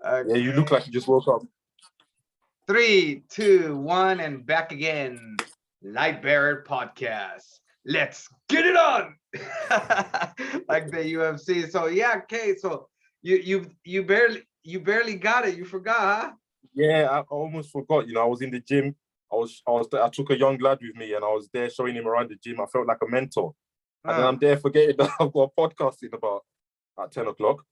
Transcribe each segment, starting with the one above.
Yeah, you look like you just woke up. 3, 2, 1, and back again. Lightbearer Podcast. Let's get it on. Like the UFC. So yeah, okay. So you barely got it. You forgot, huh? Yeah, I almost forgot. I was in the gym. I took a young lad with me, and I was there showing him around the gym. I felt like a mentor, and then I'm there forgetting that I've got a podcast in about at 10 o'clock.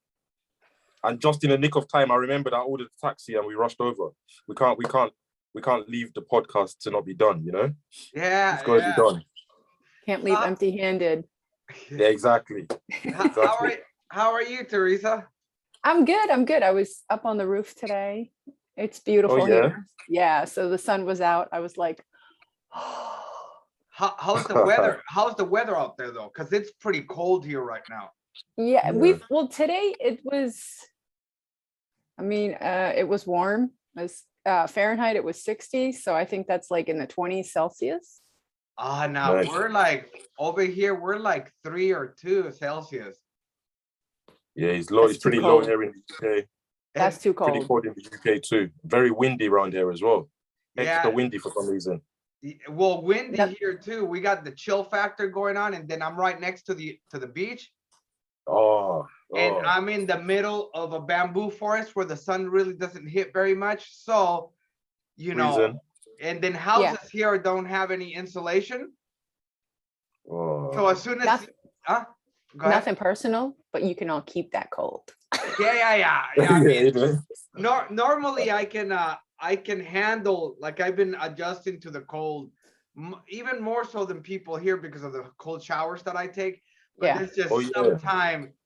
And just in the nick of time, I remembered I ordered a taxi and we rushed over. We can't leave the podcast to not be done. Yeah, It's got to be done. Can't leave empty-handed. Yeah, exactly. How are you, Teresa? I'm good. I was up on the roof today. It's beautiful here. Yeah, so the sun was out. I was like, how's the weather? How's the weather out there though? Because it's pretty cold here right now. Yeah, today it was, it was warm. It was Fahrenheit, it was 60. So I think that's like in the 20s Celsius. Now nice. We're like over here, we're like 3 or 2 Celsius. Yeah, it's low. It's pretty low here in the UK. That's too cold. Pretty cold in the UK too. Very windy around here as well. Extra windy for some reason. Well, windy here too. We got the chill factor going on, and then I'm right next to the beach. And I'm in the middle of a bamboo forest where the sun really doesn't hit very much. So, and then houses here don't have any insulation. So as soon as nothing personal, but you can all keep that cold. Yeah. Normally I can handle, like, I've been adjusting to the cold even more so than people here because of the cold showers that I take. But it's just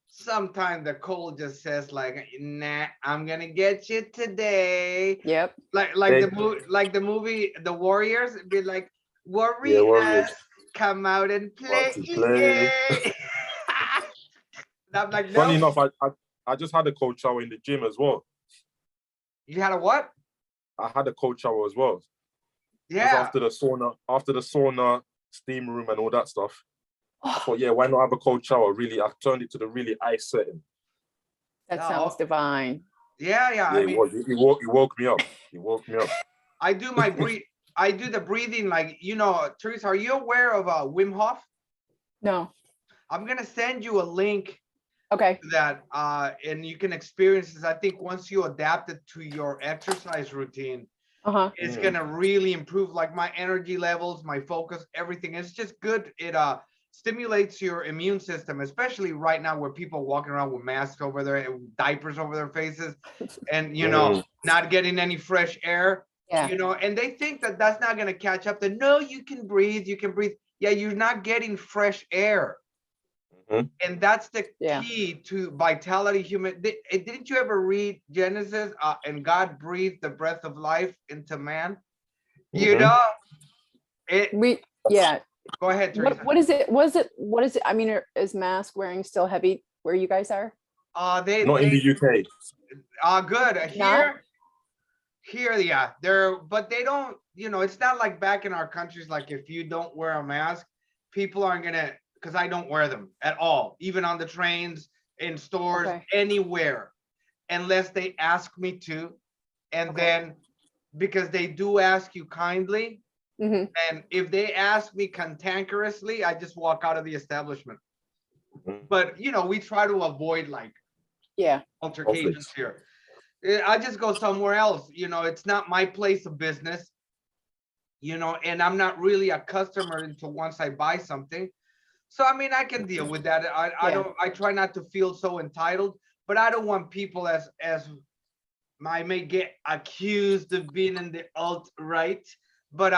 sometime the cold just says like, nah, I'm gonna get you today. Yep. Like the movie The Warriors. It'd be like, Warriors, come out and play. I'm like, funny enough, I just had a cold shower in the gym as well. You had a what? I had a cold shower as well. Yeah. After the sauna, steam room, and all that stuff. I thought, why not have a cold shower? Really, I turned it to the really ice setting. That sounds divine. Yeah. It woke me up. It woke me up. I do the breathing, like, Teresa, are you aware of Wim Hof? No. I'm gonna send you a link. Okay. To that, and you can experience this. I think once you adapt it to your exercise routine, it's gonna really improve, like, my energy levels, my focus, everything. It's just good. It stimulates your immune system, especially right now where people are walking around with masks over their diapers over their faces, and not getting any fresh air. And they think that that's not gonna catch up. That no, you can breathe. Yeah, you're not getting fresh air. And that's the key to vitality. Didn't you ever read Genesis? And God breathed the breath of life into man. Go ahead, Teresa. What is it? What is it? Is mask wearing still heavy where you guys are? Not in the UK. Good. Here, yeah. But they don't. It's not like back in our countries. Like, if you don't wear a mask, people aren't gonna. Because I don't wear them at all, even on the trains, in stores, anywhere, unless they ask me to. And then, because they do ask you kindly, and if they ask me cantankerously, I just walk out of the establishment. But, we try to avoid, like, altercations here. I just go somewhere else. It's not my place of business, and I'm not really a customer until once I buy something. So, I can deal with that. I try not to feel so entitled, but I don't want people as I may get accused of being in the alt-right, but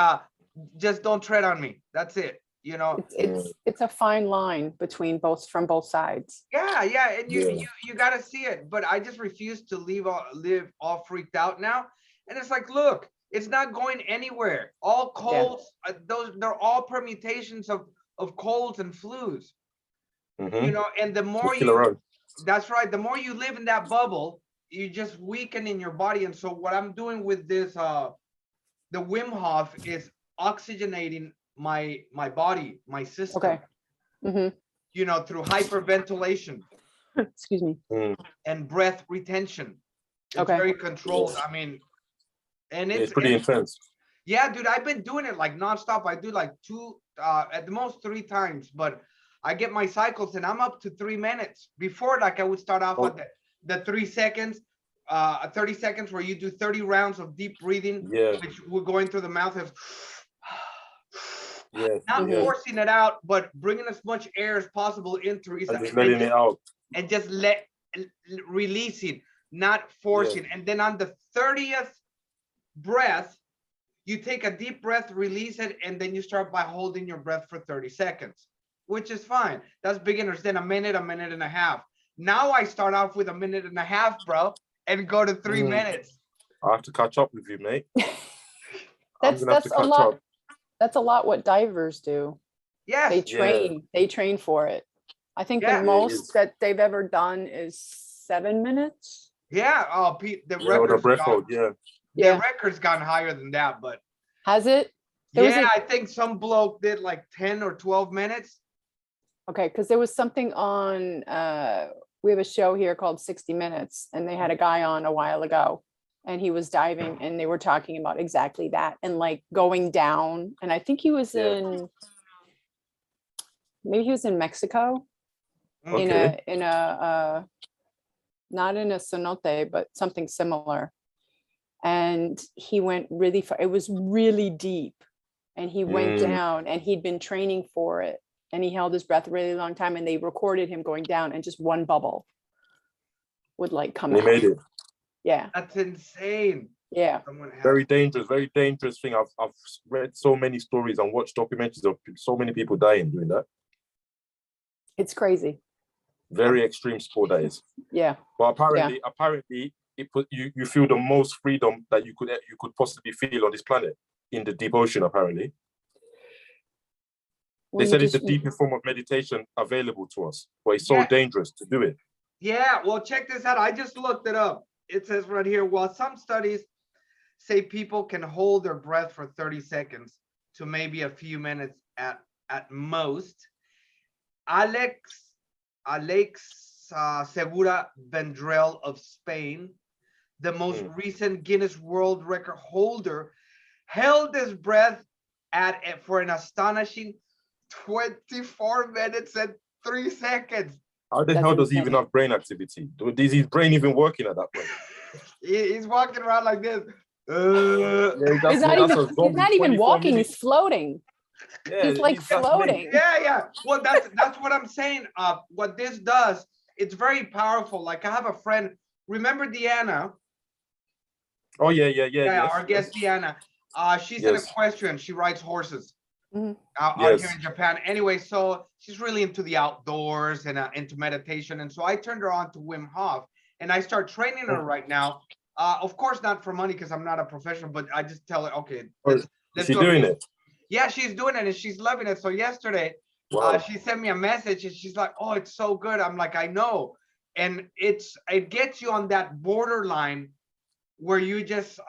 just don't tread on me. That's it. It's a fine line from both sides. Yeah. And you got to see it, but I just refuse to live all freaked out now. And it's like, look, it's not going anywhere. All colds, they're all permutations of colds and flus, and the more that's right, the more you live in that bubble, you just weaken in your body. And so what I'm doing with this, the Wim Hof, is oxygenating my body, my system, through hyperventilation, excuse me, and breath retention. It's very controlled. I mean, and it's pretty intense. Yeah, dude, I've been doing it like nonstop. I do like 2, at the most 3 times, but I get my cycles and I'm up to 3 minutes. Before, like I would start off at the 3 seconds, 30 seconds where you do 30 rounds of deep breathing, which we're going through the mouth of not forcing it out, but bringing as much air as possible in, Teresa, and just letting it out, and just releasing, not forcing. And then on the 30th breath, you take a deep breath, release it, and then you start by holding your breath for 30 seconds, which is fine. That's beginners. Then a minute and a half. Now I start off with a minute and a half, bro, and go to 3 minutes. I have to catch up with you, mate. That's a lot. That's a lot what divers do. Yes. They train for it. I think the most that they've ever done is 7 minutes. Yeah. Oh, Pete, the record's gone higher than that, but has it? I think some bloke did like 10 or 12 minutes. Okay, because there was something on we have a show here called 60 Minutes, and they had a guy on a while ago, and he was diving, and they were talking about exactly that, and like going down. And I think he was maybe he was in Mexico, in a not in a cenote, but something similar. And he went really far. It was really deep, and he went down, and he'd been training for it, and he held his breath a really long time, and they recorded him going down, and just one bubble would like come out. He made it. Yeah, that's insane. Yeah, very dangerous thing. I've read so many stories and watched documentaries of so many people dying doing that. It's crazy. Very extreme sport, that is. Yeah. But apparently it put you feel the most freedom that you could possibly feel on this planet in the deep ocean. Apparently, they said it's the deepest form of meditation available to us, but it's so dangerous to do it. Yeah, well, check this out. I just looked it up. It says right here, while some studies say people can hold their breath for 30 seconds to maybe a few minutes at most, Alex Segura Vendrell of Spain, the most recent Guinness World Record holder, held his breath for an astonishing 24 minutes and 3 seconds. How the hell does he even have brain activity? Is his brain even working at that point? He's walking around like this. He's not even walking. He's floating. Yeah, he's like floating. Yeah. Well, that's what I'm saying. What this does, it's very powerful. Like I have a friend. Remember Deanna? Oh yeah. Our guest Deanna. She's an equestrian. She rides horses. Out here in Japan. Anyway, so she's really into the outdoors and into meditation. And so I turned her on to Wim Hof, and I start training her right now. Of course, not for money because I'm not a professional, but I just tell her, okay, let's she's doing it. Yeah, she's doing it and she's loving it. So yesterday, she sent me a message and she's like, "Oh, it's so good." I'm like, "I know," and it gets you on that borderline where you just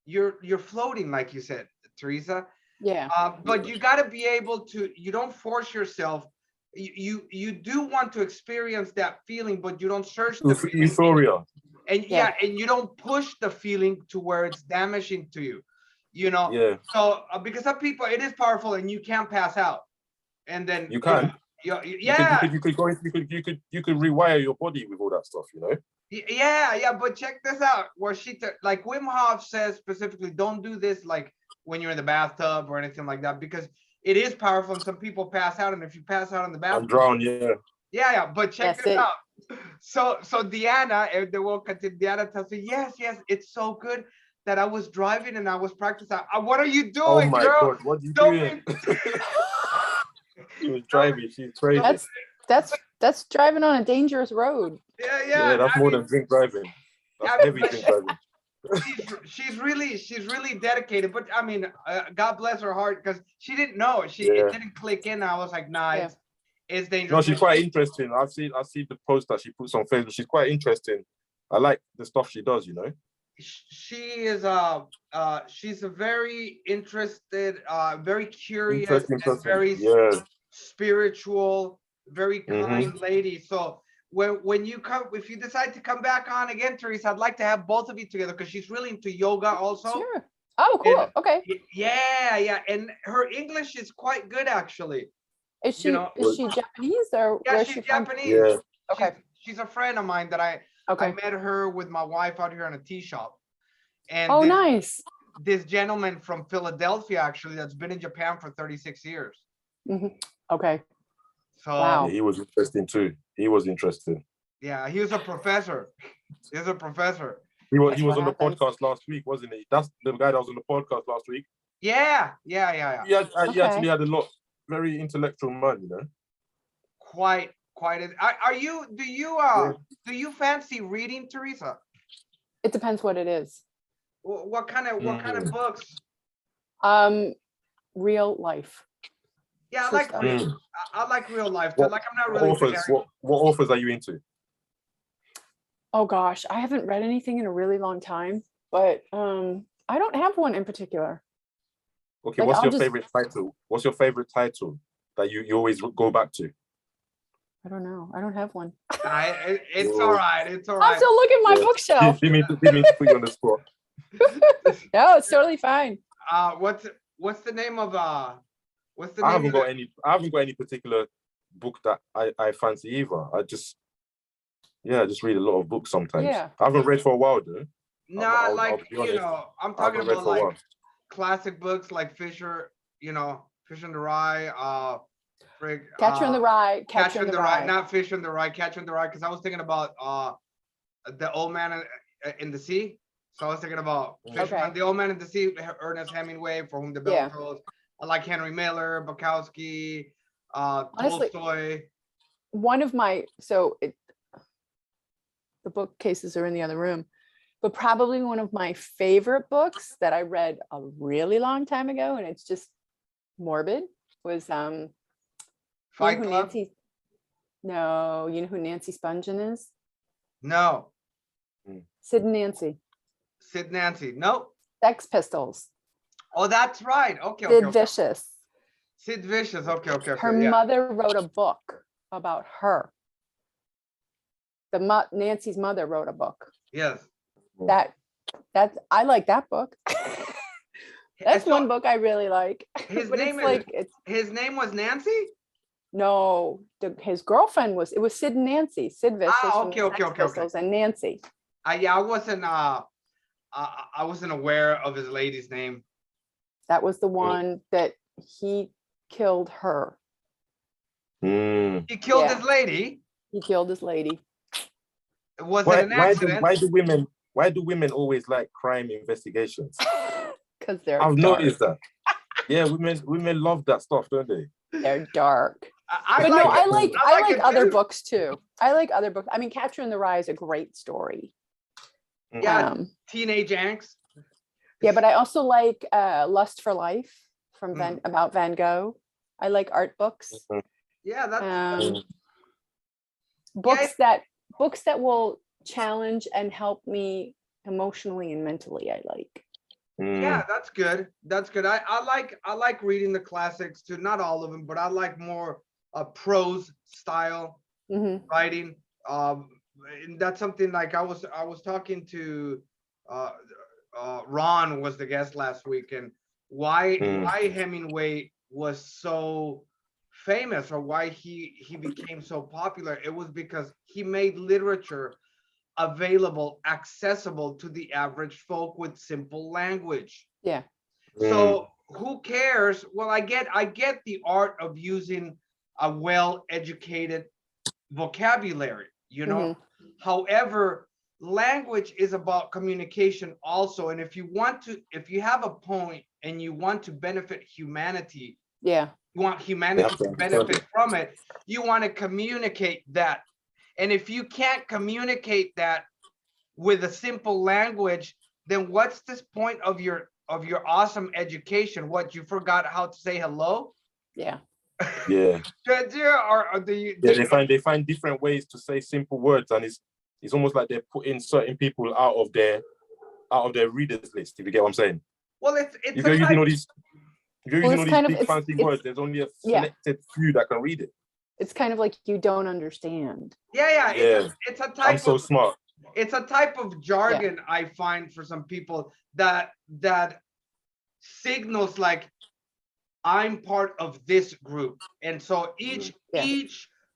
you're floating, like you said, Teresa. Yeah. But you got to be able to. You don't force yourself. You do want to experience that feeling, but you don't search the feeling. Euphoria. And and you don't push the feeling to where it's damaging to you. You know. Yeah. So because some people, it is powerful, and you can pass out, and then you can. You could rewire your body with all that stuff, you know. Yeah. But check this out. Where like Wim Hof says specifically, don't do this like when you're in the bathtub or anything like that, because it is powerful and some people pass out, and if you pass out in the bathtub, drown. Yeah. But check this out. So Deanna, and then we'll continue. Deanna tells me, yes, it's so good that I was driving and I was practicing. What are you doing, girl? God, what are you doing? She was driving. She's crazy. That's driving on a dangerous road. Yeah. That's more than drink driving. That's heavy drink driving. She's really dedicated, but I mean, God bless her heart, because she didn't know it didn't click in. I was like, nah, it's dangerous. No, she's quite interesting. I see the post that she puts on Facebook. She's quite interesting. I like the stuff she does, you know. She is she's a very interested, very curious, and very spiritual, very kind lady. So when you come, if you decide to come back on again, Teresa, I'd like to have both of you together because she's really into yoga also. Sure. Oh, cool. And Okay. yeah, and her English is quite good actually. Is she Japanese or Yeah, where's she's she from? Japanese. Yeah. Okay. She's a friend of mine that I met her with my wife out here in a tea shop. And nice. This gentleman from Philadelphia actually that's been in Japan for 36 years. Okay. So wow. Yeah, he was interesting too. He was interesting. Yeah, he was a professor. He was on the podcast last week, wasn't he? That's the guy that was on the podcast last week. Yeah. He actually had a lot, very intellectual man, you know. Quite. Do you fancy reading, Teresa? It depends what it is. What kind of books? Real life. Yeah, I like real life. What, I'm not really what authors are you into? Oh gosh, I haven't read anything in a really long time, but I don't have one in particular. Okay, what's your favorite title? What's your favorite title that you always go back to? I don't know. I don't have one. It's all right. I'll still look at my bookshelf. Didn't mean to put you on the spot. No, it's totally fine. What's the name of I haven't got any particular book that I fancy either. I just read a lot of books sometimes. Yeah. I haven't read for a while though. I'm talking about like classic books like Fisher in the Rye, Catcher in the Rye, Catcher in the Rye, not Fisher in the Rye, Catcher in the Rye, because I was thinking about The Old Man in the Sea. So I was thinking about Fisherman, The Old Man in the Sea, Ernest Hemingway, For Whom the Bell Tolls. I like Henry Miller, Bukowski, Honestly, Tolstoy. One of my the bookcases are in the other room, but probably one of my favorite books that I read a really long time ago, and it's just morbid, was Fight Club? No, you know who Nancy Spungen is? No. Sid and Nancy. Sid Nancy. Nope. Sex Pistols. Oh, that's right. Okay. Sid Vicious. Sid Vicious. Okay. Her mother wrote a book about her. Nancy's mother wrote a book. Yes. I like that book. That's one book I really like. His name was Nancy? No, his girlfriend was Sid and Nancy. Sid Vicious. Okay. And Nancy. I wasn't aware of his lady's name. That was the one that he killed her. He killed his lady. He killed his lady. Was it an accident? Why do women always like crime investigations? Because they're I've dark. noticed that. Yeah, women love that stuff, don't they? They're dark. I like other books too. I like other books. I mean, Catcher in the Rye is a great story. Yeah, teenage angst. Yeah, but I also like Lust for Life about Van Gogh. I like art books. Yeah, that's books that will challenge and help me emotionally and mentally. I like. Yeah, that's good. I like reading the classics too. Not all of them, but I like more prose style writing. And that's something like I was talking to Ron was the guest last week, and why Hemingway was so famous or why he became so popular. It was because he made literature available, accessible to the average folk with simple language. Yeah. So who cares? Well, I get the art of using a well-educated vocabulary, However, language is about communication also. And if you have a point and you want to benefit humanity, you want humanity to benefit from it, you want to communicate that. And if you can't communicate that with a simple language, then what's this point of your awesome education? What, you forgot how to say hello? Yeah. Yeah. They find different ways to say simple words, and it's almost like they're putting certain people out of their readers list, if you get what I'm saying. Well, it's if you're using all these big fancy words, there's only a selected few that can read it. It's kind of like you don't understand. Yeah. Yeah. It's a I'm type so of smart. it's a type of jargon I find for some people that signals like I'm part of this group. And so each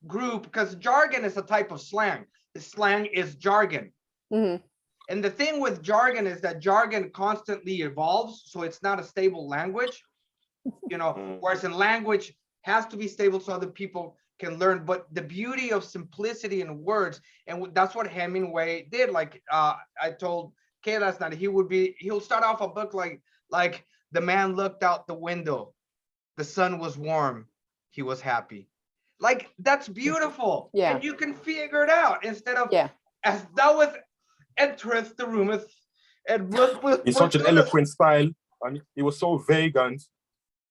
group, because jargon is a type of slang. The slang is jargon. Mhm. And the thing with jargon is that jargon constantly evolves, so it's not a stable language, whereas in language has to be stable so other people can learn. But the beauty of simplicity in words, and that's what Hemingway did. Like I told Kay last night, he'll start off a book like the man looked out the window, the sun was warm, he was happy. Like that's beautiful. Yeah. And you can figure it out instead of as thou entereth the roometh and It's such an eloquent style, and it was so vague, and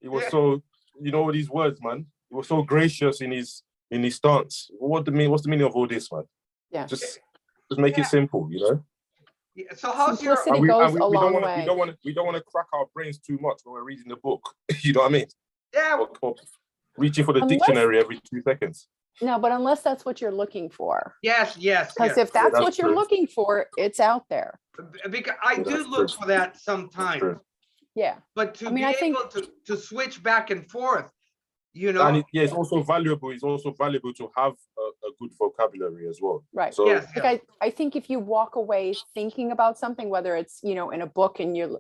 it was so, these words, man. It was so gracious in his stance. What's the meaning of all this, man? Yeah. Just make it simple, Yeah, so how's simplicity your goes a we long don't way. we don't want to crack our brains too much when we're reading the book. You know what I mean? Yeah. Or reaching for the dictionary every 2 seconds. No, but unless that's what you're looking for. Yes. Because if that's what you're looking for, it's out there. Because I do look for that sometimes. Yeah. But to be able to switch back and forth, And it's also valuable. It's also valuable to have a good vocabulary as well. Right. So I think if you walk away thinking about something, whether it's, in a book and you're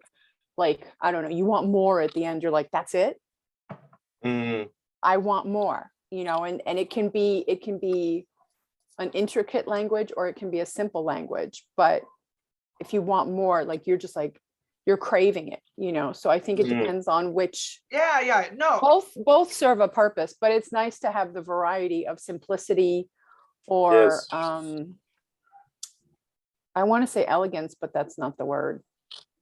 like, I don't know, you want more at the end, you're like, that's it. I want more, and it can be an intricate language or it can be a simple language. But if you want more, like you're just like, you're craving it, so I think it depends on which. No, both serve a purpose, but it's nice to have the variety of simplicity or I want to say elegance, but that's not the word.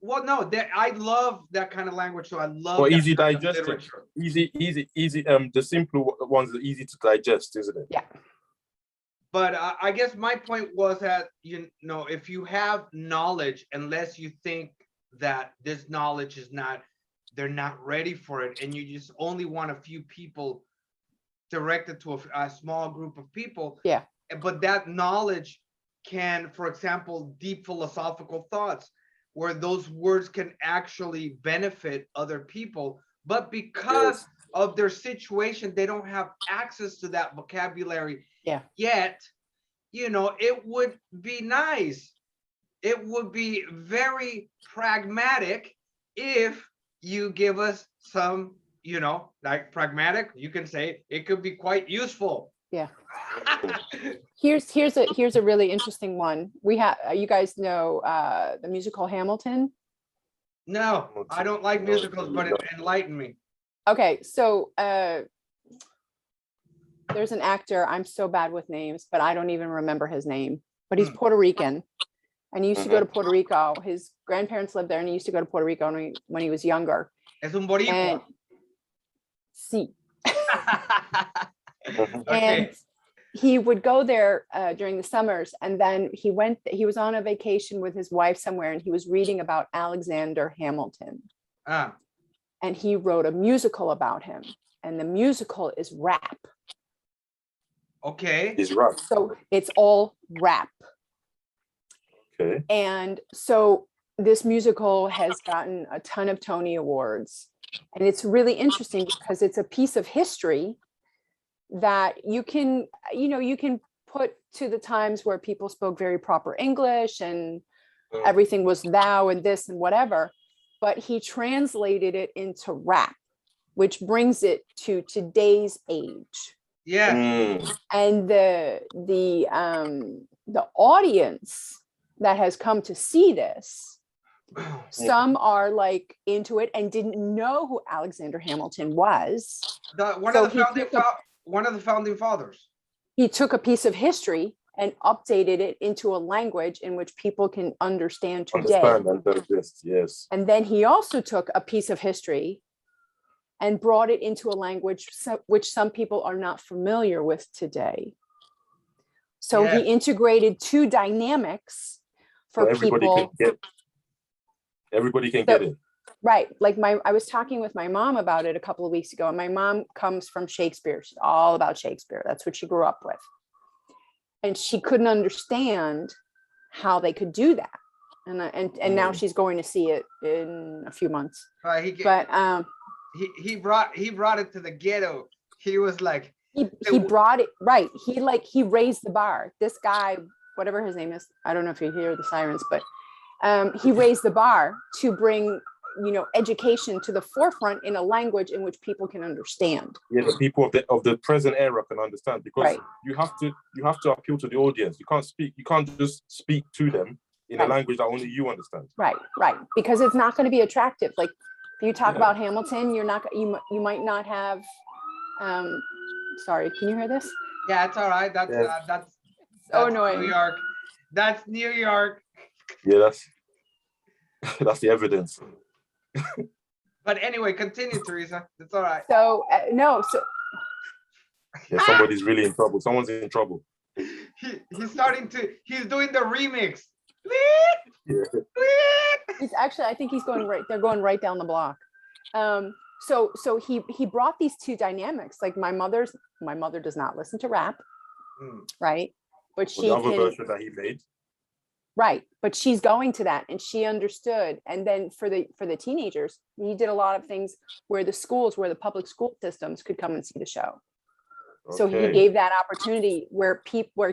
Well, no, I love that kind of language. So I love easy digestion. Easy. The simpler ones are easy to digest, isn't it? Yeah. But I guess my point was that, if you have knowledge, unless you think that this knowledge they're not ready for it, and you just only want a few people directed to a small group of people. Yeah. But that knowledge can, for example, deep philosophical thoughts, where those words can actually benefit other people. But because of their situation, they don't have access to that vocabulary yet. It would be nice. It would be very pragmatic if you give us some, like pragmatic, you can say it could be quite useful. Yeah. Here's a really interesting one. We have, you guys know the musical Hamilton? No, I don't like musicals, but enlighten me. Okay, so there's an actor, I'm so bad with names, but I don't even remember his name, but he's Puerto Rican. And he used to go to Puerto Rico. His grandparents lived there, and he used to go to Puerto Rico when he was younger. Es un boricua. Sí. Okay. And he would go there during the summers, and then he was on a vacation with his wife somewhere, and he was reading about Alexander Hamilton. And he wrote a musical about him, and the musical is rap. Okay. It's rap. So it's all rap. Okay. And so this musical has gotten a ton of Tony Awards, and it's really interesting because it's a piece of history that you can put to the times where people spoke very proper English and everything was thou and this and whatever, but he translated it into rap, which brings it to today's age. Yeah. And the audience that has come to see this, some are like into it and didn't know who Alexander Hamilton was. One of the founding fathers. He took a piece of history and updated it into a language in which people can understand today. And digest, yes. And then he also took a piece of history and brought it into a language which some people are not familiar with today. So he integrated two dynamics for everybody people. Everybody can get it. Right. Like I was talking with my mom about it a couple of weeks ago, and my mom comes from Shakespeare. She's all about Shakespeare. That's what she grew up with. And she couldn't understand how they could do that. And now she's going to see it in a few months. He brought it to the ghetto. He was like, he brought it, right. He raised the bar. This guy, whatever his name is, I don't know if you hear the sirens, but he raised the bar to bring, education to the forefront in a language in which people can understand. Yeah, the people of the present era can understand, because right. you have to appeal to the audience. You can't just speak to them in a language that only you understand. Right. Because it's not going to be attractive. Like if you talk about Hamilton, you might not have sorry, can you hear this? Yeah, it's all right. That's so annoying. New York. That's New York. Yeah, that's the evidence. But anyway, continue, Teresa. It's all right. So yeah, somebody's really in trouble. Someone's in trouble. He's doing the remix. Yeah. He's actually, I think they're going right down the block. So he brought these two dynamics. Like my mother does not listen to rap, right? But the other version that he made. Right, but she's going to that, and she understood. And then for the teenagers, he did a lot of things where the public school systems could come and see the show. Okay. So he gave that opportunity where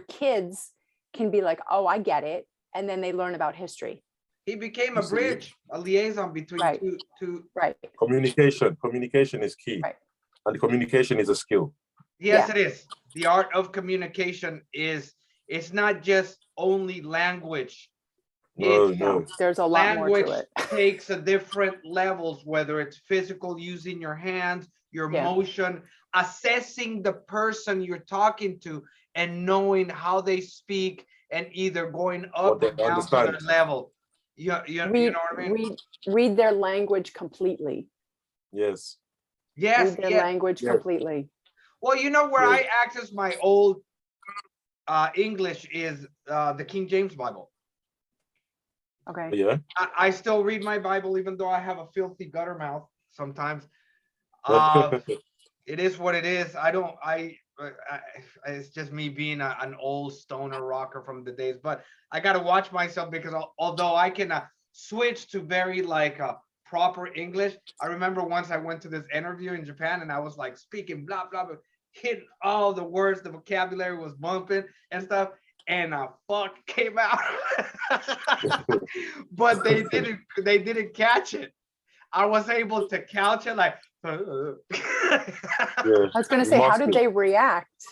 kids can be like, oh, I get it, and then they learn about history. He became a bridge, a liaison between two. Right. Communication is key, and the communication is a skill. Yes, it is. The art of communication it's not just only language. No. There's a lot more to it. Language takes a different levels, whether it's physical, using your hands, your motion, assessing the person you're talking to, and knowing how they speak, and either going up or down to their level. You know what I mean? Read their language completely. Yes. Read their language completely. Well, where I access my old English is the King James Bible. Okay. Yeah. I still read my Bible, even though I have a filthy gutter mouth sometimes. It is what it is. It's just me being an old stoner rocker from the days, but I got to watch myself, because although I can switch to very proper English, I remember once I went to this interview in Japan, and I was like speaking blah, blah, blah, hitting all the words, the vocabulary was bumping and stuff, and fuck came out. But they didn't catch it. I was able to couch it like I was gonna say, how did they react?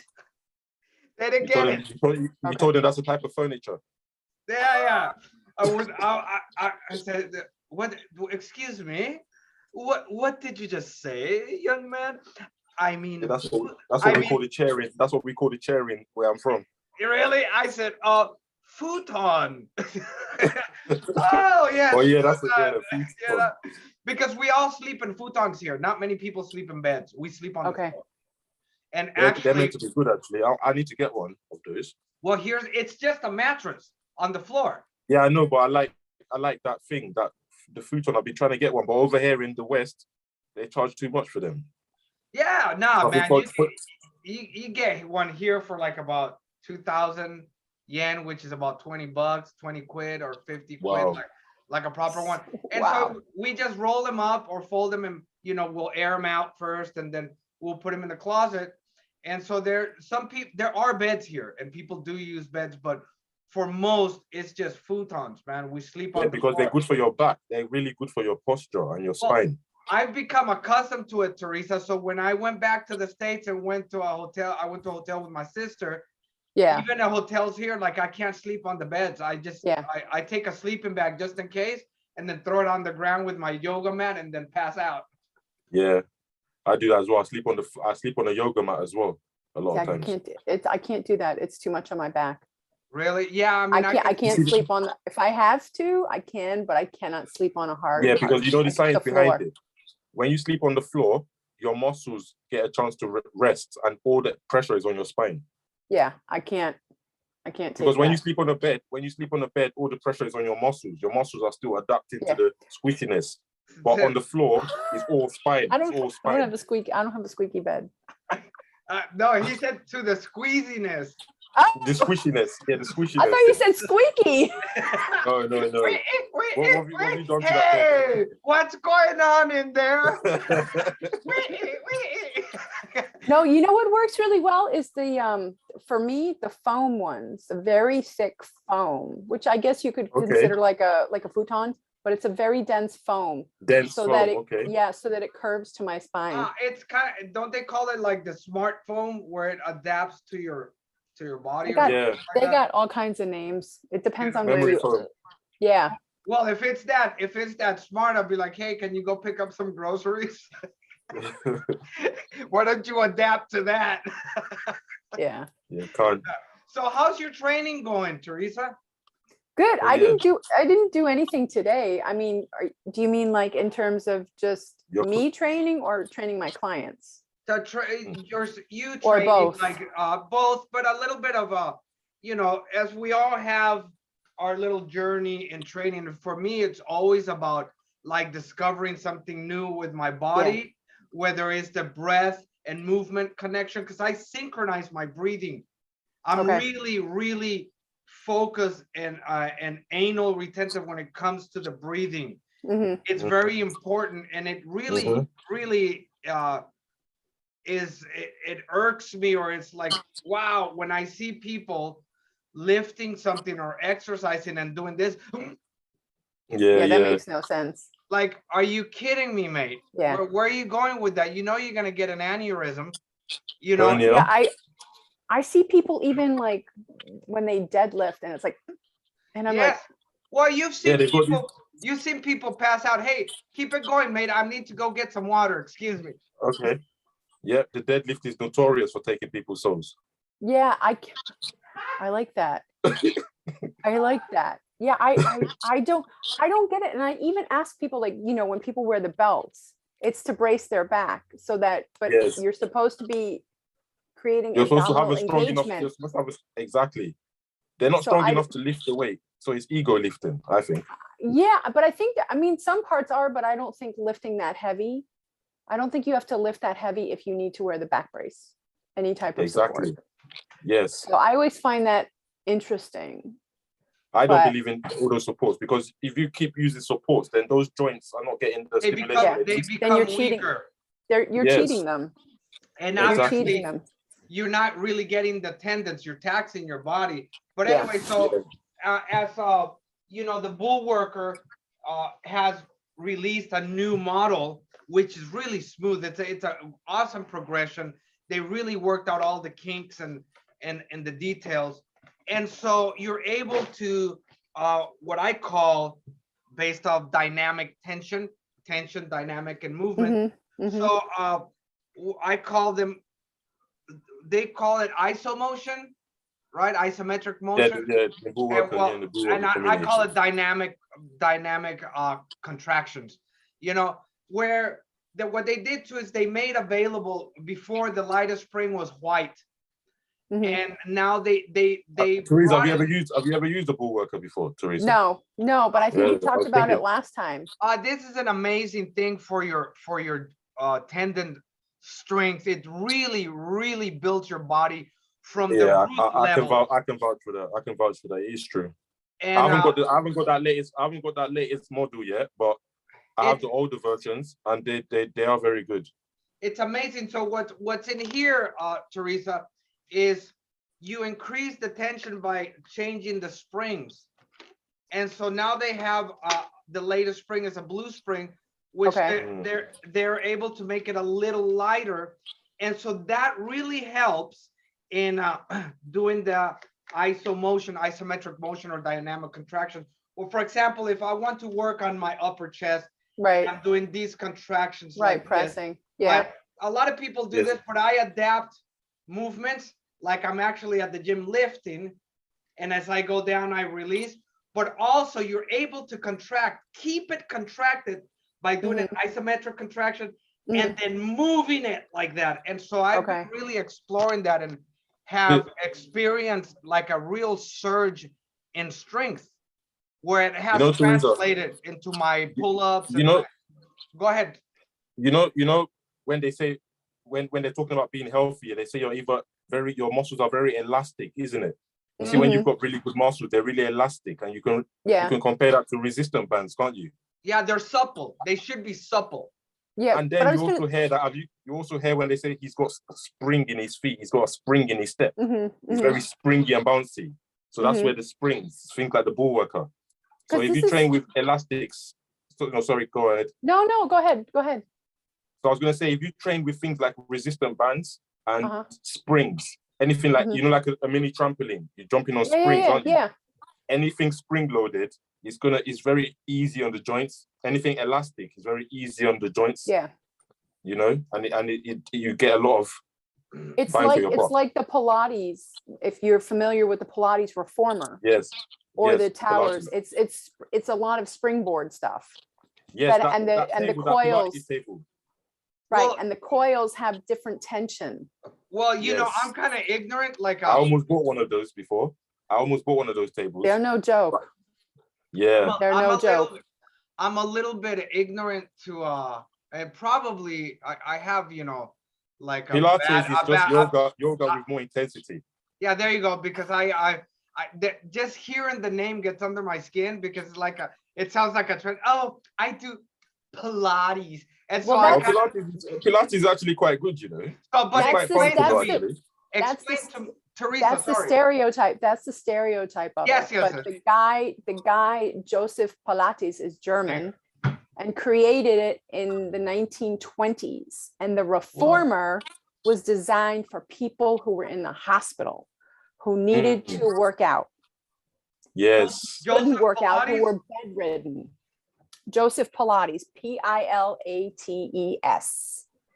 They didn't get it. You told them that's the type of furniture. Yeah. I said, what, excuse me, what did you just say, young man? I mean, that's what we call the chairing. That's what we call the chairing where I'm from. Really? I said, futon. Oh yeah. Oh yeah, that's futon. Because we all sleep in futons here. Not many people sleep in beds. We sleep on the floor. And actually, they're meant to be good. Actually, I need to get one of those. Well, it's just a mattress on the floor. Yeah, I know, but I like that thing, that the futon. I've been trying to get one, but over here in the West, they charge too much for them. Yeah, man. You get one here for like about 2,000 yen, which is about 20 bucks, 20 quid or 50 quid, like a proper one. And so we just roll them up or fold them, and we'll air them out first, and then we'll put them in the closet. And so there are beds here, and people do use beds, but for most it's just futons, man. We sleep on because they're good for your back. They're really good for your posture and your spine. I've become accustomed to it, Teresa. So when I went back to the States and went to a hotel with my sister. Yeah. Even the hotels here, like I can't sleep on the beds. I just I take a sleeping bag just in case, and then throw it on the ground with my yoga mat, and then pass out. Yeah, I do that as well. I sleep on a yoga mat as well a lot of times. I can't do that. It's too much on my back. Really? Yeah. I mean, I can't sleep on. If I have to, I can, but I cannot sleep on a hard. Yeah, because the science behind it. When you sleep on the floor, your muscles get a chance to rest, and all the pressure is on your spine. Yeah, I can't take because when you sleep on a bed, all the pressure is on your muscles. Your muscles are still adapting to the squishiness. but on the floor, it's all spine. I don't It's all I don't spine. have a squeaky. I don't have a squeaky bed. No, he said to the squeeziness. The squishiness. Yeah, the squishiness. I thought you said squeaky. No. What have you done to Hey, what's going on in there? No, you know what works really well is the for me, the foam ones, the very thick foam, which I guess you could consider like a futon, but it's a very dense foam. Dense so foam, that it, okay. yeah, so that it curves to my spine. It's kind of, don't they call it like the smart foam where it adapts to your body? They got all kinds of names. It depends on memory the foam. yeah. Well, if it's that smart, I'll be like, hey, can you go pick up some groceries? Why don't you adapt to that? Yeah. Yeah, can't. So how's your training going, Teresa? Good. Oh, I didn't do anything today. I mean, do you mean like in terms of just me training or training my clients? You Or training both. like both, but a little bit of as we all have our little journey in training. For me, it's always about like discovering something new with my body, whether it's the breath and movement connection, because I synchronize my breathing. I'm really, really focused and anal retentive when it comes to the breathing. Mm-hmm. It's very important, and it really, really it irks me, or it's like, wow, when I see people lifting something or exercising and doing this. Yeah, that makes no sense. Like, are you kidding me, mate? Yeah. Where are you going with that? You know you're gonna get an aneurysm. You know. know. Yeah, I see people even like when they deadlift, and it's like, and I'm like, well, you've seen people pass out. Hey, keep it going, mate. I need to go get some water. Excuse me. Okay. Yeah, the deadlift is notorious for taking people's souls. Yeah, I like that. I like that. Yeah, I don't get it. And I even ask people, like, when people wear the belts, it's to brace their back so that, but you're supposed to be creating you're supposed to have abdominal a strong enough, engagement. you're supposed to have exactly. They're not strong enough to lift the weight. So it's ego lifting, I think. Yeah, but I think some parts are, but I don't think lifting that heavy. I don't think you have to lift that heavy if you need to wear the back brace, any type of support. Yes. So I always find that interesting. I don't believe in all those supports, because if you keep using supports, then those joints are not getting the stimulation. They become then you're cheating. Weaker. You're cheating them. And you're cheating them. You're not really getting the tendons. You're taxing your body. But anyway, so as the Bull Worker has released a new model, which is really smooth. It's an awesome progression. They really worked out all the kinks and the details. And so you're able to, what I call, based off dynamic tension, dynamic, and movement. So I call them, they call it isomotion, right? Isometric motion. I call it dynamic contractions. Where what they did too is they made available, before the lightest spring was white. And now they Teresa, have you ever used a Bull Worker before, Teresa? No, but I think we talked about it last time. This is an amazing thing for your tendon strength. It really, really builds your body from the root level. I can vouch for that. I can vouch for that. It is true. And I haven't got that latest model yet, but I have the older versions, and they are very good. It's amazing. So what's in here, Teresa, is you increase the tension by changing the springs. And so now they have the latest spring is a blue spring, which they're able to make it a little lighter. And so that really helps in doing the isometric motion, or dynamic contraction. Well, for example, if I want to work on my upper chest, I'm doing these contractions, pressing. Right? A lot of people do this, but I adapt movements like I'm actually at the gym lifting, and as I go down, I release. But also, you're able to keep it contracted by doing an isometric contraction and then moving it like that. And so I've been really exploring that and have experienced like a real surge in strength, where it has translated into my pull-ups. Go ahead. You know when they say when they're talking about being healthy, they say your muscles are very elastic, isn't it? You see, when you've got really good muscles, they're really elastic, and you can compare that to resistant bands, can't you? Yeah, they're supple. They should be supple. Yeah, and then you also hear that. You also hear when they say he's got a spring in his feet, he's got a spring in his step. He's very springy and bouncy. So that's where the springs, think like the ball worker. So if you train with elastics, sorry, go ahead. No, go ahead. Go ahead. So I was going to say, if you train with things like resistant bands and springs, anything like, like a mini trampoline, you're jumping on springs, aren't you? Yeah. Anything spring loaded is very easy on the joints. Anything elastic is very easy on the joints. Yeah. You know, and you get a lot of it's like the Pilates, if you're familiar with the Pilates reformer. Yes. Or the towers. Pilates. It's a lot of springboard stuff. Yes, and the coils. Right, and the coils have different tension. Well, you know, I'm kind of ignorant. Like I almost bought one of those before. I almost bought one of those tables. They're no joke. Yeah, they're no joke. I'm a little bit ignorant to and probably I have, you know, like Pilates is just yoga with more intensity. Yeah, there you go. Because I just hearing the name gets under my skin because it's like it sounds like a trend. Oh, I do Pilates. And so Pilates is actually quite good, you know. So, but explain to Teresa. That's the stereotype. That's the stereotype of it. But the guy, Joseph Pilates is German and created it in the 1920s. And the reformer was designed for people who were in the hospital, who needed to work out. Yes. Couldn't work out, who were bedridden. Joseph Pilates, Pilates.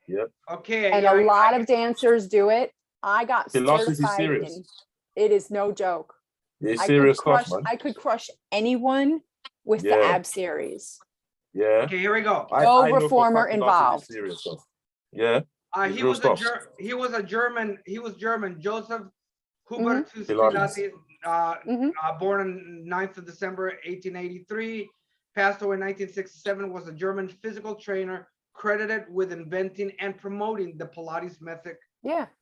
Yep. Okay. And a lot of dancers do it. I got certified in. It is no joke. It's serious stuff, man. I could crush anyone with the ab series. Yeah. Okay, here we go. No reformer involved. Serious stuff. Yeah. He was German. Joseph Hubertus Pilates, born on 9th of December 1883, passed away in 1967, was a German physical trainer credited with inventing and promoting the Pilates method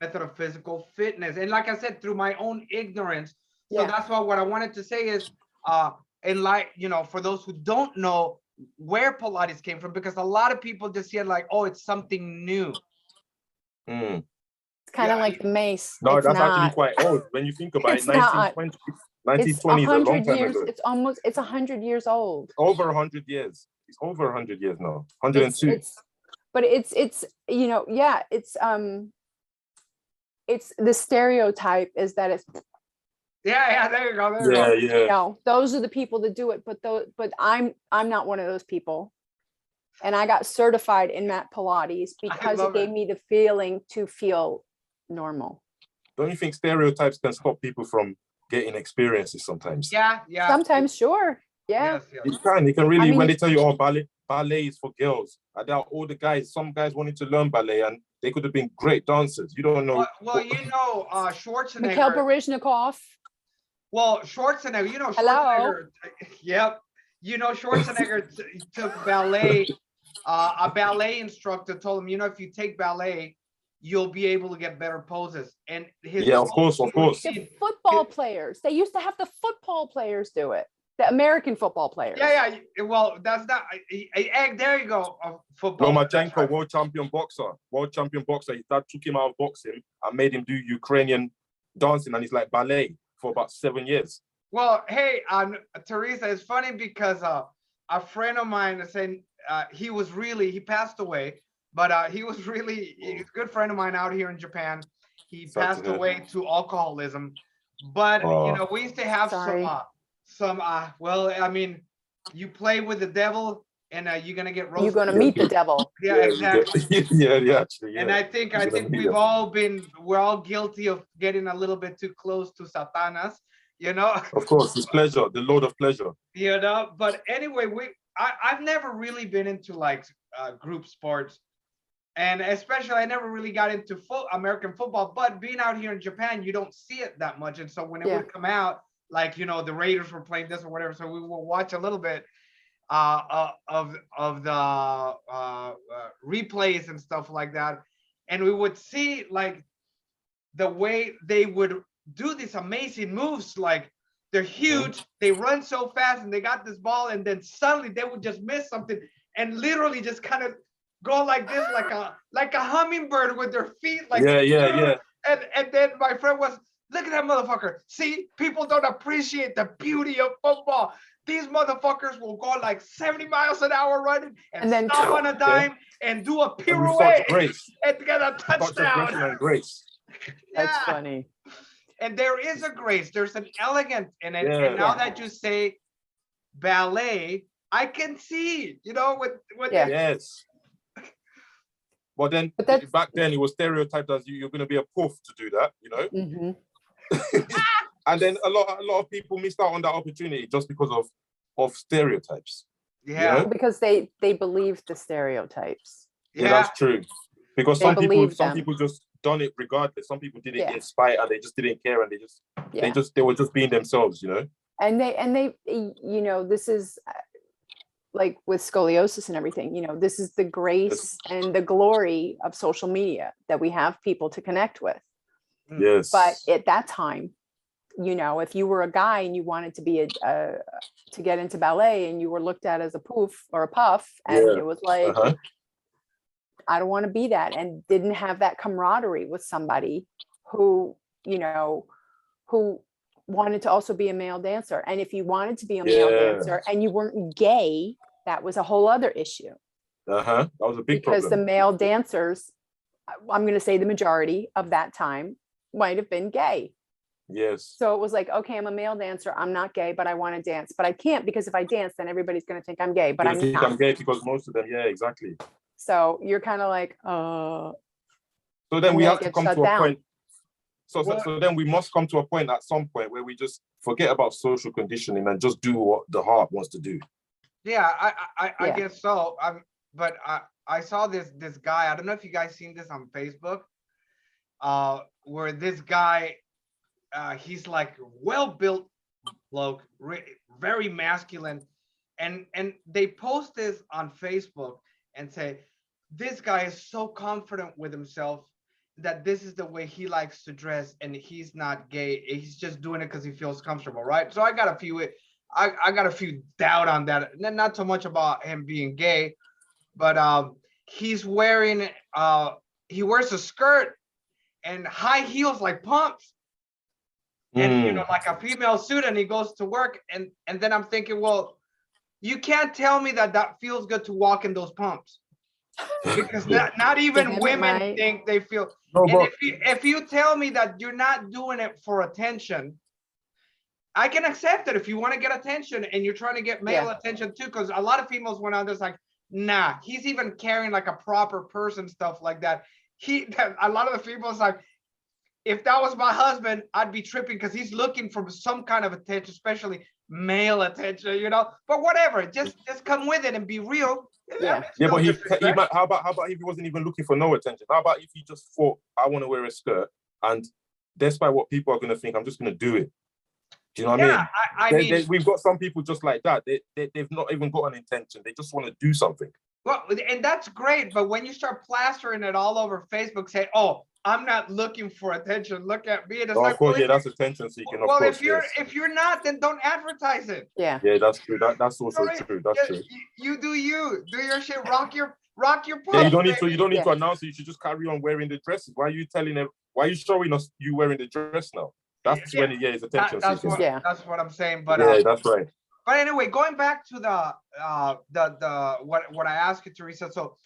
of physical fitness. And like I said, through my own ignorance. So that's why what I wanted to say is, for those who don't know where Pilates came from, because a lot of people just see it like, oh, it's something new. It's kind of like the mace. No, that's actually quite old when you think about it. 1920. 1920 is a long time ago. It's 100 years old. Over 100 years. It's over 100 years now. 102. But it's the stereotype is that it's there you go. You know, those are the people that do it, but I'm not one of those people. And I got certified in that Pilates because it gave me the feeling to feel normal. Don't you think stereotypes can stop people from getting experiences sometimes? Yeah. Sometimes, sure. Yeah. Yes. It can really, when they tell you, ballet is for girls. I doubt all the guys, some guys wanted to learn ballet and they could have been great dancers. You don't know. Well, Schwarzenegger. Mikhail Baryshnikov. Well, Schwarzenegger, Schwarzenegger. Yep. Schwarzenegger took ballet. A ballet instructor told him, if you take ballet, you'll be able to get better poses. And of course. The football players, they used to have the football players do it. The American football players. Yeah. Well, that's not. There you go. Football. Lomachenko, world champion boxer. His dad took him out of boxing and made him do Ukrainian dancing, and he's like ballet for about 7 years. Well, hey, Teresa, it's funny because a friend of mine is saying he passed away, but he was he's a good friend of mine out here in Japan. He passed away to alcoholism, but we used to have you play with the devil and you're gonna get roasted. You're gonna meet the devil. Yeah, exactly. Actually. And I think we're all guilty of getting a little bit too close to Satanas, Of course, it's pleasure, the Lord of pleasure. But anyway, I've never really been into like group sports. And especially, I never really got into American football, but being out here in Japan, you don't see it that much. And so when it would come out, like, the Raiders were playing this or whatever, so we will watch a little bit. of the replays and stuff like that, and we would see like the way they would do these amazing moves. Like they're huge, they run so fast, and they got this ball, and then suddenly they would just miss something and literally just kind of go like this, like a hummingbird with their feet, like yeah. And then my friend was, look at that motherfucker. See, people don't appreciate the beauty of football. These motherfuckers will go like 70 miles an hour running and then stop on a dime and do a pirouette and get a touchdown. And grace. That's funny. And there is a grace. There's an elegance in it. Yeah. And now that you say ballet, I can see, you know, with yes. Well, then back then it was stereotyped as you're going to be a poof to do that, you know. Mm-hmm. And then a lot of people missed out on that opportunity just because of stereotypes. Yeah, you know? Because they believed the stereotypes. Yeah, that's true. Because some people just done it regardless. Some people did it in spite, and they just didn't care, and they were just being themselves, you know. And they you know, this is like with scoliosis and everything, you know, this is the grace and the glory of social media, that we have people to connect with. Yes. But at that time, you know, if you were a guy and you wanted to be to get into ballet, and you were looked at as a poof or a puff, and it was like, I don't want to be that, and didn't have that camaraderie with somebody who, you know, who wanted to also be a male dancer. And if you wanted to be a male dancer and you weren't gay, that was a whole other issue. That was a big problem. Because the male dancers, I'm going to say the majority of that time, might have been gay. Yes. So it was like, okay, I'm a male dancer, I'm not gay, but I want to dance. But I can't, because if I dance, then everybody's going to think I'm gay. But I'm not. I'm gay because most of them, exactly. So you're kind of like, So then we have to come to a point. So then we must come to a point at some point where we just forget about social conditioning and just do what the heart wants to do. Yeah, I guess so. But I saw this guy. I don't know if you guys seen this on Facebook. Where this guy, he's like well-built bloke, very masculine, and they post this on Facebook and say, this guy is so confident with himself that this is the way he likes to dress, and he's not gay. He's just doing it because he feels comfortable, right? So I got a few doubt on that. Not so much about him being gay, but he's wearing he wears a skirt and high heels like pumps, and you know, like a female suit, and he goes to work, and then I'm thinking, well, you can't tell me that feels good to walk in those pumps. Because not even women think they feel. No, and if you tell me that you're not doing it for attention, I can accept it. If you want to get attention and you're trying to get male attention too, because a lot of females went out there like, nah, he's even carrying like a proper person, stuff like that. A lot of the females like, if that was my husband, I'd be tripping because he's looking for some kind of attention, especially male attention, you know. But whatever, just come with it and be real. But he might, how about if he wasn't even looking for no attention? How about if he just thought, I want to wear a skirt, and despite what people are going to think, I'm just going to do it. Do you know what I mean? We've got some people just like that. They've not even got an intention. They just want to do something. Well, and that's great. But when you start plastering it all over Facebook, say, oh, I'm not looking for attention. Look at me. And it's of course, that's attention seeking. Well, if you're not, then don't advertise it. Yeah, that's true. That's also true. That's true. You do your shit. Rock your pump. Yeah, you don't need to announce it. You should just carry on wearing the dresses. Why are you telling them? Why are you showing us you wearing the dress now? That's when it's attention seeking. That's what I'm saying. But that's right. But anyway, going back to the what I asked you, Teresa. So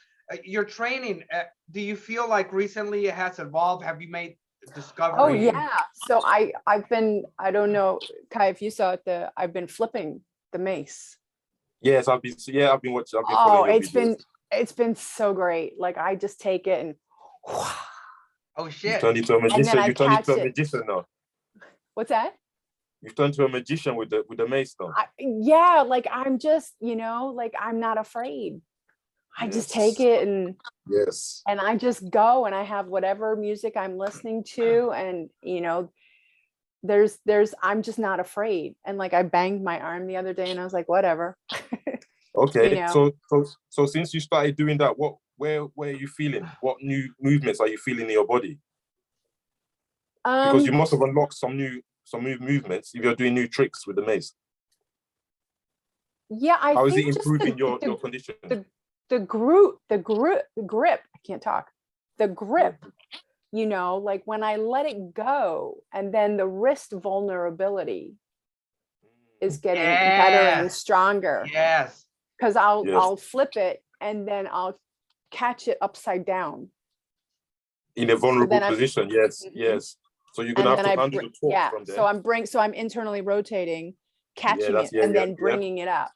your training, do you feel like recently it has evolved? Have you made discoveries? Oh yeah. So I've been, I don't know, Kai, if you saw it, I've been flipping the mace. Yes, I've been watching. It's been so great. Like I just take it and oh shit. You turned into a magician. You turned into a magician now. What's that? You've turned to a magician with the mace now. Like I'm just, you know, like I'm not afraid. I just take it and I just go, and I have whatever music I'm listening to, and you know, I'm just not afraid. And like I banged my arm the other day, and I was like, whatever. Okay. You know? So since you started doing that, where are you feeling? What new movements are you feeling in your body? Because you must have unlocked some new movements if you're doing new tricks with the mace. Yeah, How is think it just improving your condition? the grip, I can't talk. The grip, you know, like when I let it go, and then the wrist vulnerability is getting better and stronger. Yes. Because I'll flip it and then I'll catch it upside down. In a vulnerable position, yes, yes. So you're gonna have to handle the torque from there. So I'm internally rotating, catching it, and then bringing it up.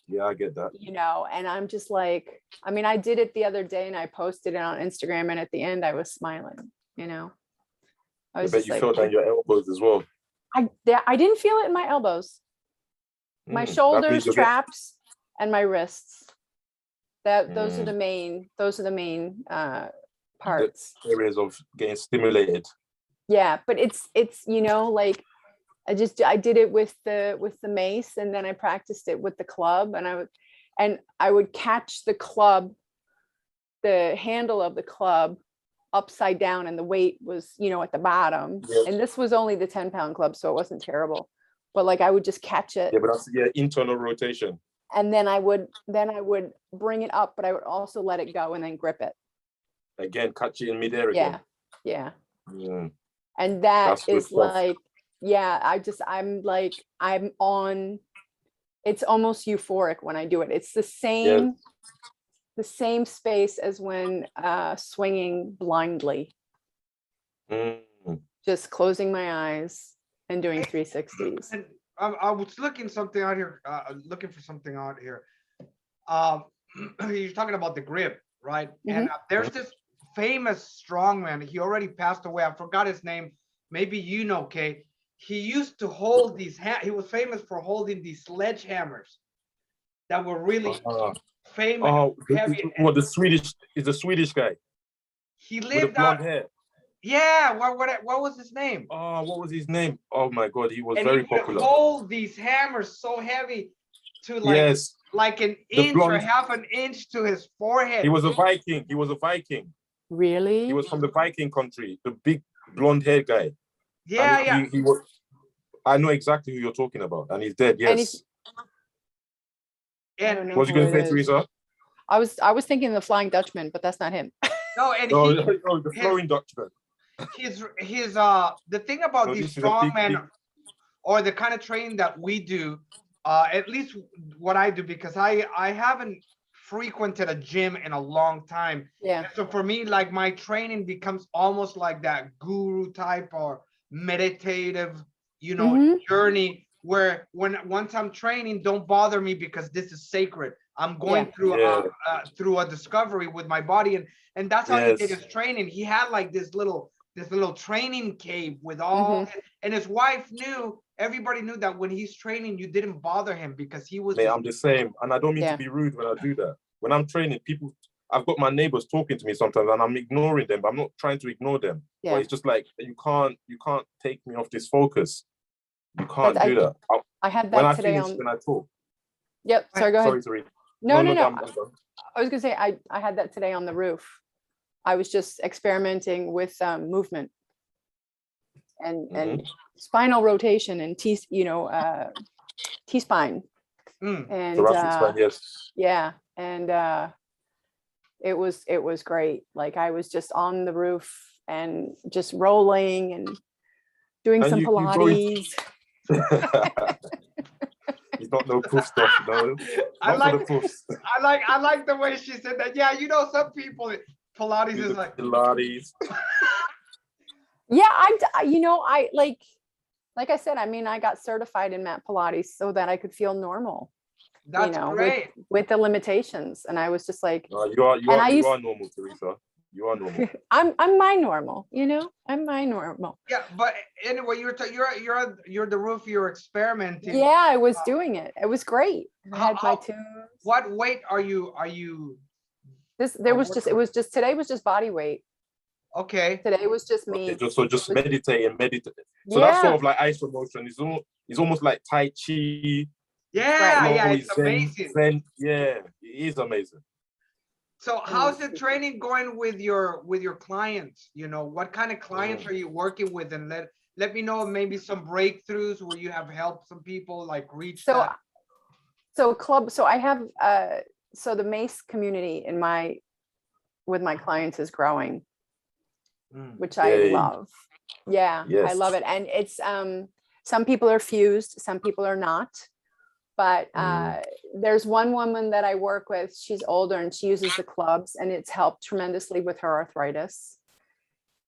Yeah, I get that. You know, and I'm just like, I mean, I did it the other day and I posted it on Instagram, and at the end I was smiling, you know. I bet you felt that in your elbows as well. I didn't feel it in my elbows. My shoulders, traps, and my wrists. Those are the main parts. The areas of getting stimulated. Yeah, but it's you know, like I did it with the mace, and then I practiced it with the club, and I would catch the club, the handle of the club upside down, and the weight was, you know, at the bottom. Yes. And this was only the 10-pound club, so it wasn't terrible. But like I would just catch it. Yeah, but that's internal rotation. And then I would bring it up, but I would also let it go and then grip it. Again, catch it in midair again. Yeah. And that is like, I'm on, it's almost euphoric when I do it. It's the same space as when swinging blindly. Just closing my eyes and doing 360s. And I was looking for something out here. You're talking about the grip, right? And there's this famous strongman. He already passed away. I forgot his name. Maybe you know, Kate. He used to hold these. He was famous for holding these sledgehammers that were really famous. Oh, heavy. What the Swedish guy? He lived with the blonde hair. Yeah. What was his name? Oh, what was his name? Oh my God, he was very popular. Hold these hammers so heavy to like an inch or half an inch to his forehead. He was a Viking. Really? He was from the Viking country. The big blonde hair guy. Yeah, He was. I know exactly who you're talking about, and he's dead. Yes. And what was you going to say, Teresa? I was thinking the Flying Dutchman, but that's not him. No, the Flying Dutchman. His the thing about these strongmen or the kind of training that we do, at least what I do, because I haven't frequented a gym in a long time. Yeah. And so for me, like my training becomes almost like that guru type or meditative, you know, journey where once I'm training, don't bother me because this is sacred. I'm going through a discovery with my body, and that's how he did his training. He had like this little training cave with all, and his wife knew. Everybody knew that when he's training, you didn't bother him because he was. I'm the same, and I don't mean to be rude when I do that. When I'm training, I've got my neighbors talking to me sometimes, and I'm ignoring them. But I'm not trying to ignore them. Yeah. But it's just like you can't take me off this focus. You can't do that. I had that today when I talk. Yep. Sorry, go ahead. Sorry. No. I was gonna say I had that today on the roof. I was just experimenting with movement and spinal rotation and T-spine. And thoracic spine, yes. Yeah, and it was great. Like I was just on the roof and just rolling and doing some Pilates. He's not no proof stuff, no. I like the way she said that. Yeah, you know, some people Pilates is like Pilates. Yeah, I like I said, I mean, I got certified in mat Pilates so that I could feel normal. That's great. With the limitations, and I was just like, you are normal, Teresa. You are normal. I'm my normal, you know. I'm my normal. Yeah, but anyway, you're the roof. You're experimenting. Yeah, I was doing it. It was great. I had my tunes. What weight are you? Today was just body weight. Okay. Today was just me. Okay, just meditate. So that's sort of like isomotion. It's almost like Tai Chi. Yeah, Slow, yeah, it's it's amazing. zen. Yeah, it is amazing. So how's the training going with your clients? You know, what kind of clients are you working with? And let me know maybe some breakthroughs where you have helped some people like reach that. So I have so the MACE community with my clients is growing, which I Yay. love. Yeah, I Yes. love it. And it's some people are fused, some people are not. But there's one woman that I work with, she's older and she uses the clubs and it's helped tremendously with her arthritis.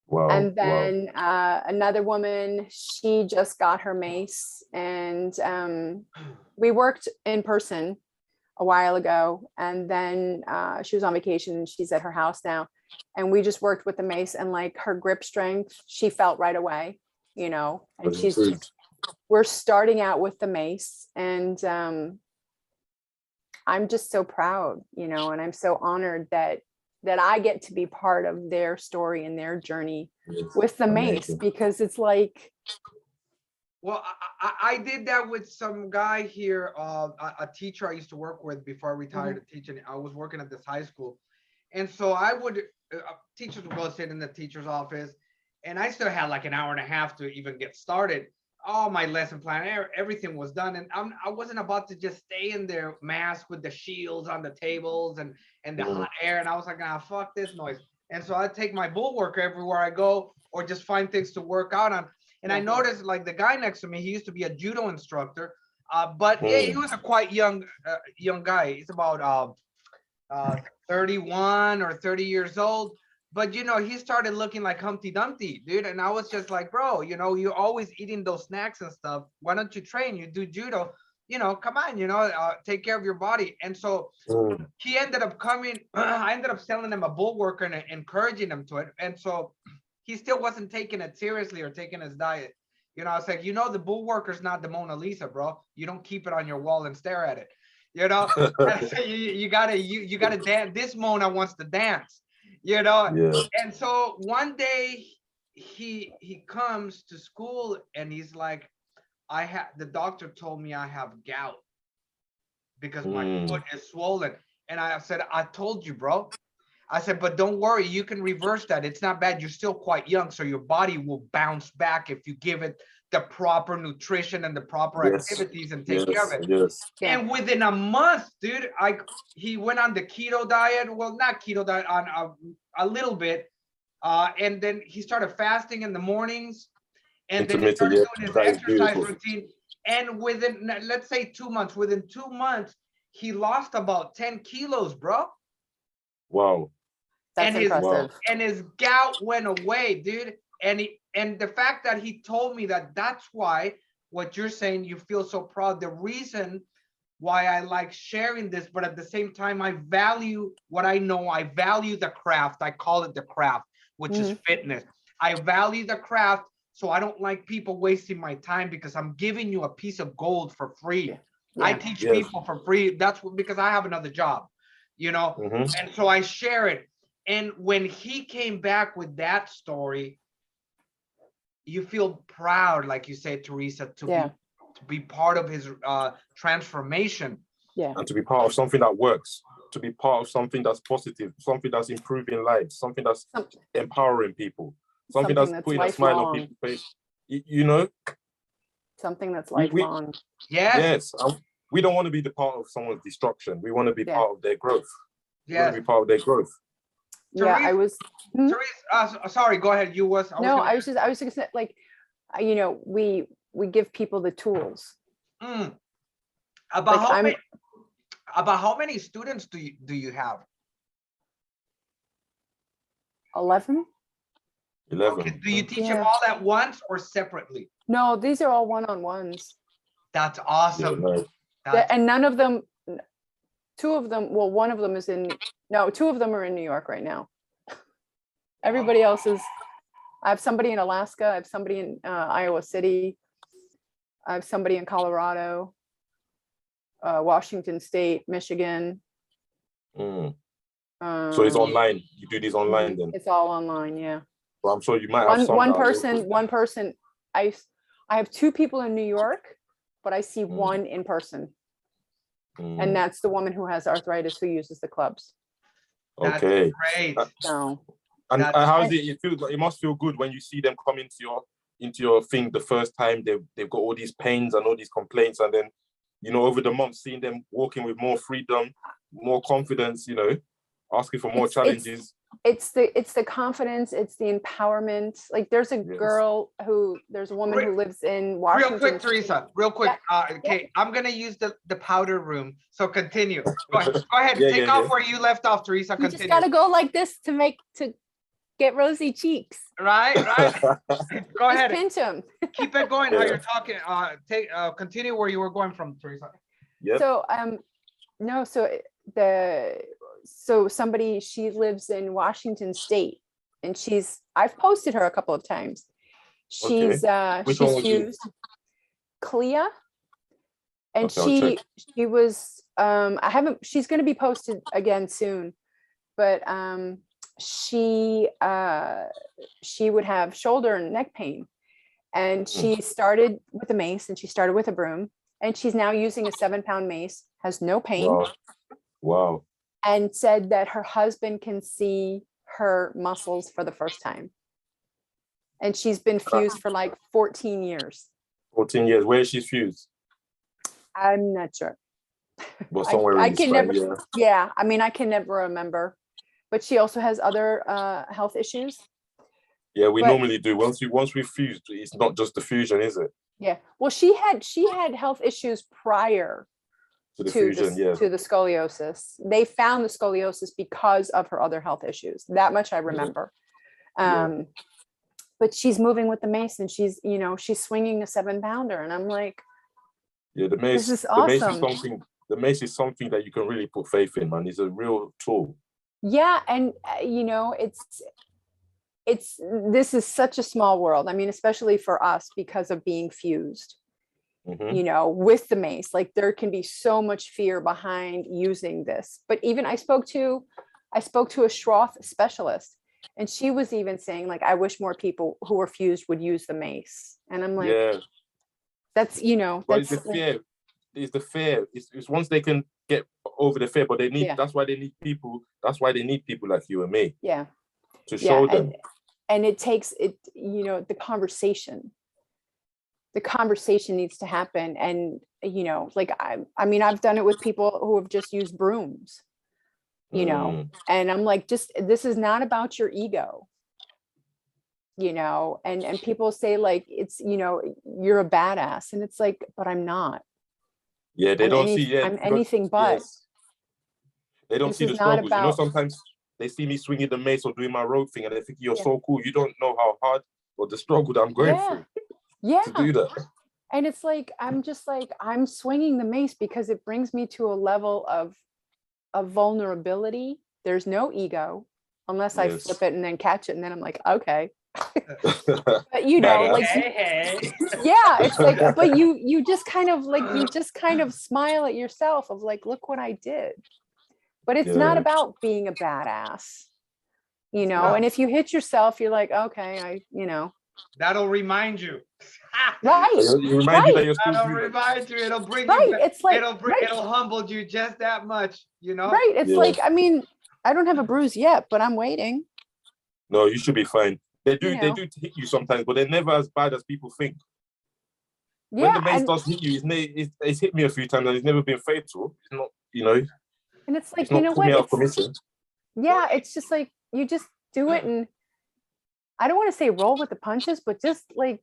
Wow. And then another woman, she just got her MACE and we worked in person a while ago. And then she was on vacation and she's at her house now. And we just worked with the MACE and like her grip strength, she felt right away, you know, and we're starting out with the MACE and I'm just so proud, you know, and I'm so honored that I get to be part of their story and their journey with the MACE, because it's like. Well, I did that with some guy here, a teacher I used to work with before I retired teaching. I was working at this high school. And so I would, teachers would go sit in the teacher's office and I still had like an hour and a half to even get started. All my lesson plan, everything was done. And I wasn't about to just stay in their mask with the shields on the tables and the hot air. And I was like, ah, fuck this noise. And so I take my bulwark everywhere I go or just find things to work out on. And I noticed like the guy next to me, he used to be a judo instructor, but he was a quite young guy. He's about 31 or 30 years old. But, you know, he started looking like Humpty Dumpty, dude. And I was just like, bro, you know, you're always eating those snacks and stuff. Why don't you train? You do judo, you know, come on, you know, take care of your body. And so he ended up coming. I ended up selling him a bulwark and encouraging him to it. And so he still wasn't taking it seriously or taking his diet. You know, I was like, you know, the bulwarker's not the Mona Lisa, bro. You don't keep it on your wall and stare at it. You know, you gotta dance. This Mona wants to dance. You know, and so one day he comes to school and he's like, the doctor told me I have gout because my foot is swollen. And I said, I told you, bro. I said, but don't worry, you can reverse that. It's not bad. You're still quite young, so your body will bounce back if you give it the proper nutrition and the proper activities and take care of it. And within a month, dude, he went on the keto diet. Well, not keto diet, on a little bit. And then he started fasting in the mornings. And then he started doing his exercise routine. And within, let's say 2 months, within 2 months, he lost about 10 kilos, bro. Wow. That's impressive. And his gout went away, dude. And the fact that he told me that's why what you're saying, you feel so proud. The reason why I like sharing this, but at the same time, I value what I know. I value the craft. I call it the craft, which is fitness. I value the craft. So I don't like people wasting my time because I'm giving you a piece of gold for free. I teach people for free. That's because I have another job, you know? And so I share it. And when he came back with that story, you feel proud, like you said, Teresa, to be part of his transformation. Yeah. And to be part of something that works, to be part of something that's positive, something that's improving lives, something that's empowering people, something that's putting a smile on people's face. You know? Something that's lifelong. Yes. We don't want to be the part of someone's destruction. We want to be part of their growth. We want to be part of their growth. Yeah, I was. Teresa, sorry, go ahead. I was just gonna say, like, you know, we give people the tools. About how many students do you have? 11. Okay. Do you teach them all at once or separately? No, these are all one-on-ones. That's awesome. And none of them. 2 of them. Well, one of them is in. No, 2 of them are in New York right now. Everybody else is. I have somebody in Alaska. I have somebody in Iowa City. I have somebody in Colorado, Washington State, Michigan. So it's online. You do these online then? It's all online, yeah. Well, I'm sure you might have one person. I have 2 people in New York, but I see 1 in person. And that's the woman who has arthritis who uses the clubs. That's Okay. great. So, And how is it? It feels like, it must feel good when you see them come into your thing the first time. They've got all these pains and all these complaints, and then, you know, over the months, seeing them walking with more freedom, more confidence, you know, asking for more challenges. It's the confidence, it's the empowerment. Like there's a woman who lives in Washington. Real quick, Teresa, real quick. Okay, I'm gonna use the powder room. So continue. Go ahead. Take off where you left off, Teresa. You Continue. just gotta go like this to get rosy cheeks. Right. Go ahead. Pinch them. Keep it going. How you're talking. Continue where you were going from, Teresa. Yeah. So somebody, she lives in Washington State, and I've posted her a couple of times. She's fused, Clea, and she was she's going to be posted again soon, but she would have shoulder and neck pain, and she started with a mace, and she started with a broom, and she's now using a 7-pound mace, has no pain. Wow. And said that her husband can see her muscles for the first time. And she's been fused for like 14 years. 14 years. Where is she fused? I'm not sure. But somewhere I can never. Yeah, I mean, I can never remember. But she also has other health issues. Yeah, we normally do. Once we fused, it's not just the fusion, is it? Yeah. Well, she had health issues prior to the scoliosis. They found the scoliosis because of her other health issues. That much I remember. But she's moving with the mace, and she's swinging a 7-pounder, and I'm like, Yeah, the mace. This is awesome. The mace is something that you can really put faith in, man. It's a real tool. Yeah, and this is such a small world. I mean, especially for us because of being fused. Mm-hmm. With the mace, like there can be so much fear behind using this. But even I spoke to a Schroth specialist, and she was even saying, like, I wish more people who are fused would use the mace. And I'm like, that's, but it's the fear. It's the fear. It's once they can get over the fear, but they need, that's why they need people. That's why they need people like you and me. Yeah. To show them. And it takes it, the conversation. The conversation needs to happen. And, like, I mean, I've done it with people who have just used brooms, and I'm like, this is not about your ego, and people say like, it's, you're a badass. And it's like, but I'm not. Yeah. They don't see, I'm anything but. Yes. They don't see the struggles. Sometimes they see me swinging the mace or doing my rope thing, and they think you're so cool. You don't know how hard or the struggle that I'm going through. Yeah. To do that. And it's like, I'm swinging the mace because it brings me to a level of vulnerability. There's no ego unless I flip it and then catch it. And then I'm like, okay. But it's like, but you just kind of smile at yourself of like, look what I did. But it's not about being a badass, and if you hit yourself, you're like, okay, that'll remind you. Right. You remind you that you're still That'll remind you. It'll bring you back. It's like it'll humble you just that much, Right. It's like, I mean, I don't have a bruise yet, but I'm waiting. No, you should be fine. They do hit you sometimes, but they're never as bad as people think. When the mace does hit you, it's hit me a few times and it's never been fatal. It's not, And it's like, what? Yeah, it's just like, you just do it, and I don't want to say roll with the punches, but just like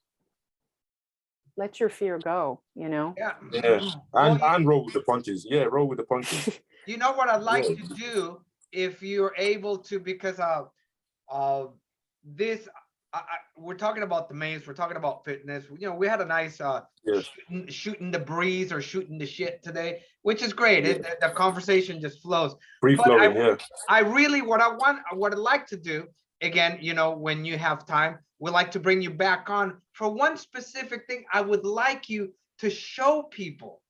let your fear go, Yeah. Mm-hmm. And roll with the punches. Yeah, roll with the punches. You know what I'd like to do, if you're able to, because this, we're talking about the maze, we're talking about fitness. We had a nice shooting the breeze or shooting the shit today, which is great. The conversation just flows. Free flowing, I really, what I'd like to do, again, when you have time, we'd like to bring you back on for one specific thing. I would like you to show people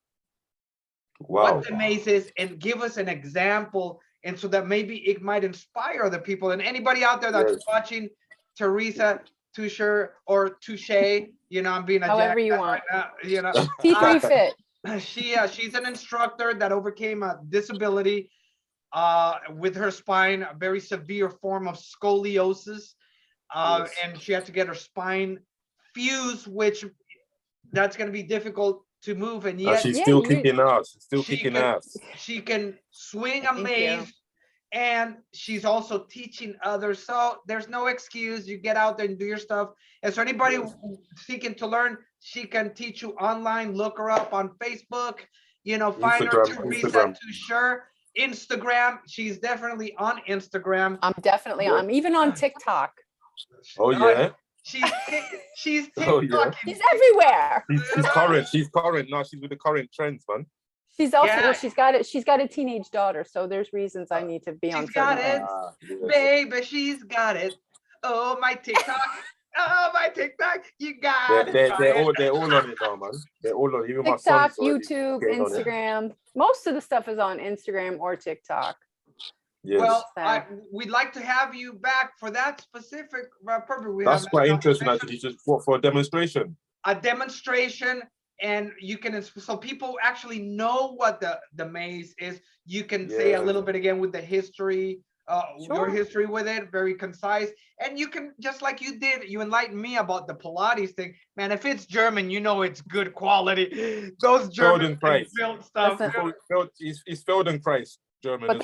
what the maze is and give us an example, and so that maybe it might inspire other people. And anybody out there that's watching Teresa, Touche or Touche, I'm being a however you want. T3 fit. She's an instructor that overcame a disability with her spine, a very severe form of scoliosis. Yes. And she had to get her spine fused, which that's going to be difficult to move. And And yet she's Yeah, still you- kicking ass. Still she kicking can ass. she can swing a Thank you. maze, and she's also teaching others. So there's no excuse. You get out there and do your stuff. And so anybody Yes. seeking to learn, she can teach you online. Look her up on Facebook. You know, find her Teresa Instagram. Toucher. Instagram. She's definitely on Instagram. I'm definitely, I'm even on TikTok. Oh yeah. She's Oh, yeah. TikToking. She's everywhere. She's current. She's current now. She's with the current trends, man. She's also, Yeah. well, she's got a teenage daughter, so there's reasons I need to be on She's got certain it. things. Yes. Baby, she's got it. Oh, my TikTok. Oh, my TikTok. You got They're it. all on it now, man. They're all on it. Even my TikTok, son's already YouTube, getting on it. Instagram. Most of the stuff is on Instagram or TikTok. Yes. Well, So- we'd like to have you back for that specific purpose. We That's have quite a interesting actually. Just for a demonstration. demonstration, and you can, so people actually know what the maze is. You can say a Yeah. little bit again with the history, your Sure. history with it, very concise. And you can, just like you did, you enlightened me about the Pilates thing. Man, if it's German, you know it's good quality. Those Germans Feldenkrais. build stuff. Listen, It's Feldenkrais German But as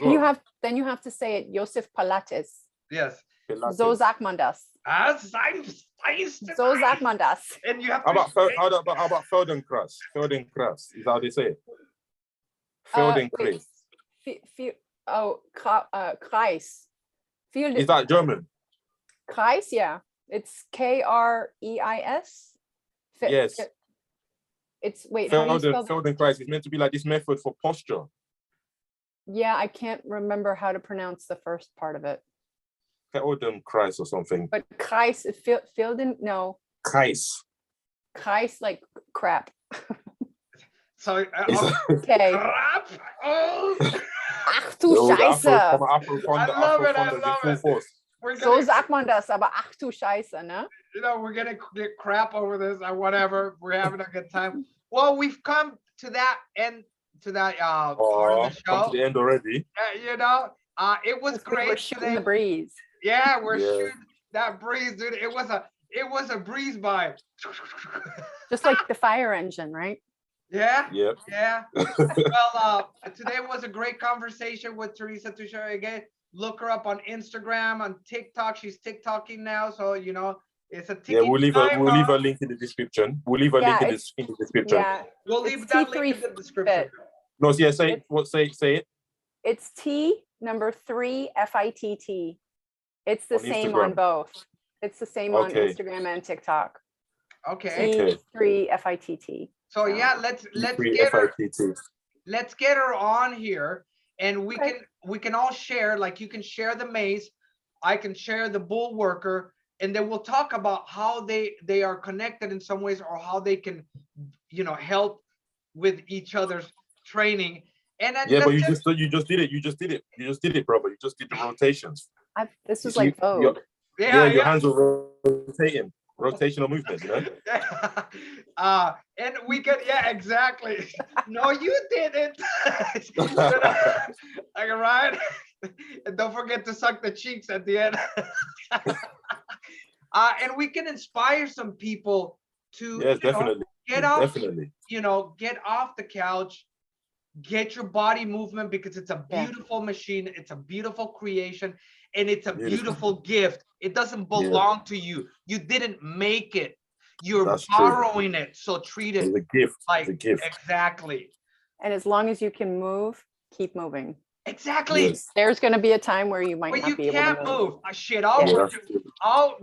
then you have to say it, Josef Pilates. Yes. well. So sagt man das. So sagt man das. And you have How to about Feldenkrais? Feldenkrais is how they say it. Wait. Feldenkrais. Kreis. Is that German? Kreis, yeah. It's Kreis. Yes. It's, wait, how do you spell that? Feldenkrais is meant to be like this method for posture. Yeah, I can't remember how to pronounce the first part of it. Feldenkrais or something. But Kreis, Felden, no. Kreis. Kreis, like crap. So, Okay. crap. Oh, Ach du Scheiße. I love it. We're So gonna, sagt man das, aber ach du Scheiße, ne? we're gonna get crap over this or whatever. We're having a good time. Well, we've come to that end, to that part of the Come show. to the end already. It was great. We're shooting today. the breeze. Yeah, we're Yeah. shooting that breeze, dude. It was a breeze by. Just like the fire engine, right? Yeah. Yep. Yeah. Well, today was a great conversation with Teresa Toucher again. Look her up on Instagram, on TikTok. She's TikToking now, so it's a Yeah, we'll leave a a link in the description. We'll leave a Yeah, link in the description. Yeah, We'll leave it's that T3 link in the description. fit. No, yeah, say it. It's T3 FITT. It's the On same Instagram. on both. It's the same on Okay. Instagram and TikTok. Okay. Okay. T3 FITT. So yeah, let's get her on here, and we can all share. Like, you can share the maze, I can share the bull worker, and then we'll talk about how they are connected in some ways, or how they can help with each other's training. And then Yeah, but you just did it, brother. You just did the rotations. This is You like see, Vogue. your hands are rotating, rotational movement, and we can, exactly. No, you didn't. Like, right? And don't forget to suck the cheeks at the end. And we can inspire some people to Yes, definitely. get off, Definitely. get off the couch, get your body movement, because it's a Yeah. beautiful machine, it's a beautiful creation, and it's a Beautiful. beautiful gift. It doesn't belong to you. You didn't make it. You're That's true. borrowing it. So treat it It's a gift. like, It's a gift. exactly. And as long as you can move, keep moving. Exactly. Yes. There's going to be a time where you might But not you be able can't to move. move. Shit, I'll Yeah. work.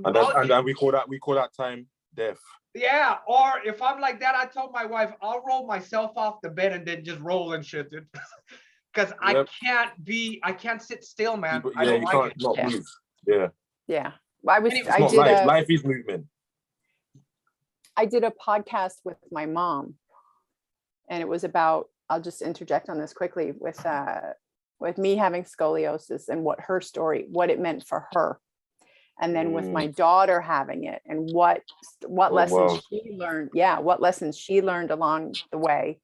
And then we call that time death. Yeah, or if I'm like that, I told my wife, I'll roll myself off the bed and then just roll and shit, dude. Because Yep. I can't sit still, man. You I don't like can't it. not Yeah. move. Yeah. Yeah. I It's It's I not did life. a Life is movement. I did a podcast with my mom, and it was about, I'll just interject on this quickly, with me having scoliosis and what her story, what it meant for her. And then with my daughter having it, and what lessons wow. she learned. Yeah, what lessons she learned along the way.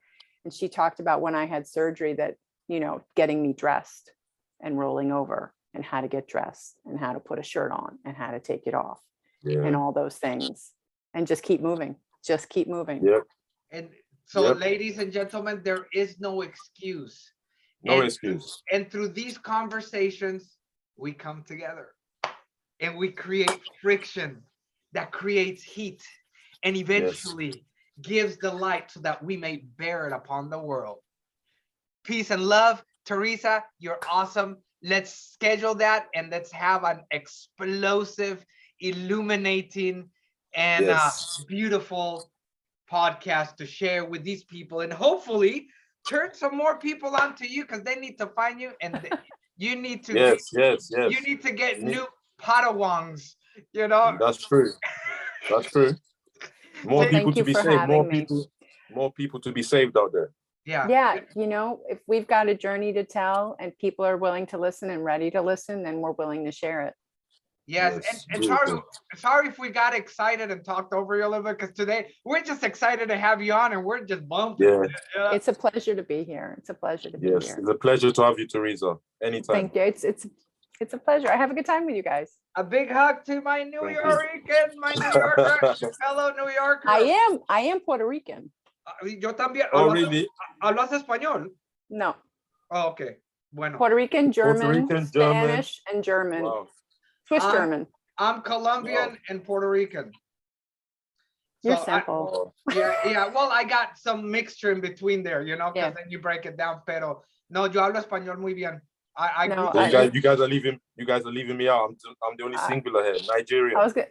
And she talked about when I had surgery that, you know, getting me dressed and rolling over and how to get dressed and how to put a shirt on and how to take it off and all those things, and just keep moving, just keep moving. Yep. And so, ladies and gentlemen, there is no excuse. No excuse. And through these conversations, we come together and we create friction that creates heat and eventually gives the light so that we may bear it upon the world. Peace and love. Teresa, you're awesome. Let's schedule that and let's have an explosive, illuminating, and beautiful podcast to share with these people, and hopefully turn some more people onto you, because they need to find you, and you need to you need to get new Padawans, you know. That's true. That's true. More people to be saved. More people to be saved out there. Yeah, you know, if we've got a journey to tell and people are willing to listen and ready to listen, then we're willing to share it. Yes, and sorry if we got excited and talked over you a little bit, because today we're just excited to have you on and we're just bumping. Yeah. It's a pleasure to be here. It's a pleasure to be here. Yes, it's a pleasure to have you, Teresa. Anytime. Thank you. It's a pleasure. I have a good time with you guys. A big hug to my New Yorker, my New Yorker, fellow New Yorker. I am Puerto Rican. Yo también. Oh, really? ¿Hablas español? No. Oh, okay. Bueno. Puerto Rican, German, Spanish, and German. Wow. Swiss German. I'm Colombian and Puerto Rican. You're simple. Yeah. Well, I got some mixture in between there, you know, because then you break it down. Pero no, yo hablo español muy bien. You guys are leaving me out. I'm the only singular here. Nigeria. I was good.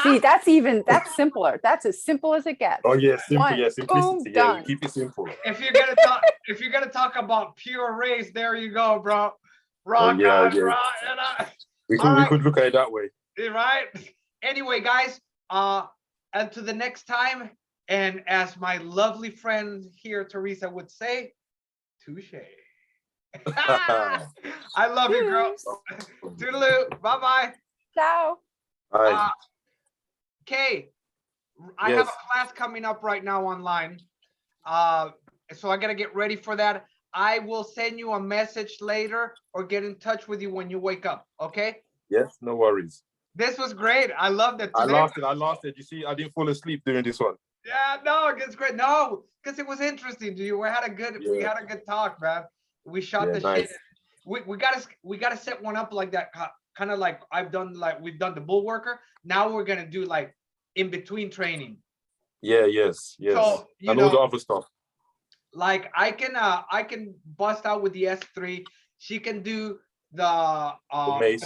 See, that's simpler. That's as simple as it gets. Oh yeah, simple. Yeah, simplicity. Boom, Yeah, done. keep it simple. If you're gonna talk about pure race, there you go, bro. Rock on, We could look at it that way. Right. Anyway, guys, until the next time, and as my lovely friend here, Teresa, would say, touche. I love you, girl. Toodaloo. Bye-bye. Ciao. Bye. Okay. I have a class coming up right now online. So I got to get ready for that. I will send you a message later or get in touch with you when you wake up. Okay? Yes, no worries. This was great. I loved it. I lost it. You see, I didn't fall asleep during this one. Yeah, no, it's great. No, because it was interesting. We had a good talk, man. We shot the shit. We gotta set one up like that, kind of like we've done the bull worker. Now we're gonna do like in between training. Yeah, yes. So, and all the other stuff. Like I can bust out with the S3. She can do the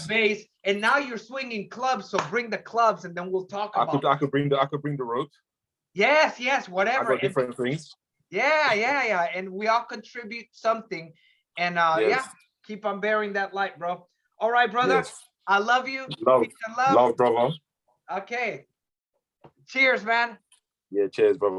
base, and now you're swinging clubs. So bring the clubs, and then we'll talk about. I could bring the rope. Yes, whatever. I got different things. Yeah, and we all contribute something, and keep on bearing that light, bro. All right, brother. Yes. I love you. Love, brother. Okay. Cheers, man. Yeah, cheers, brother.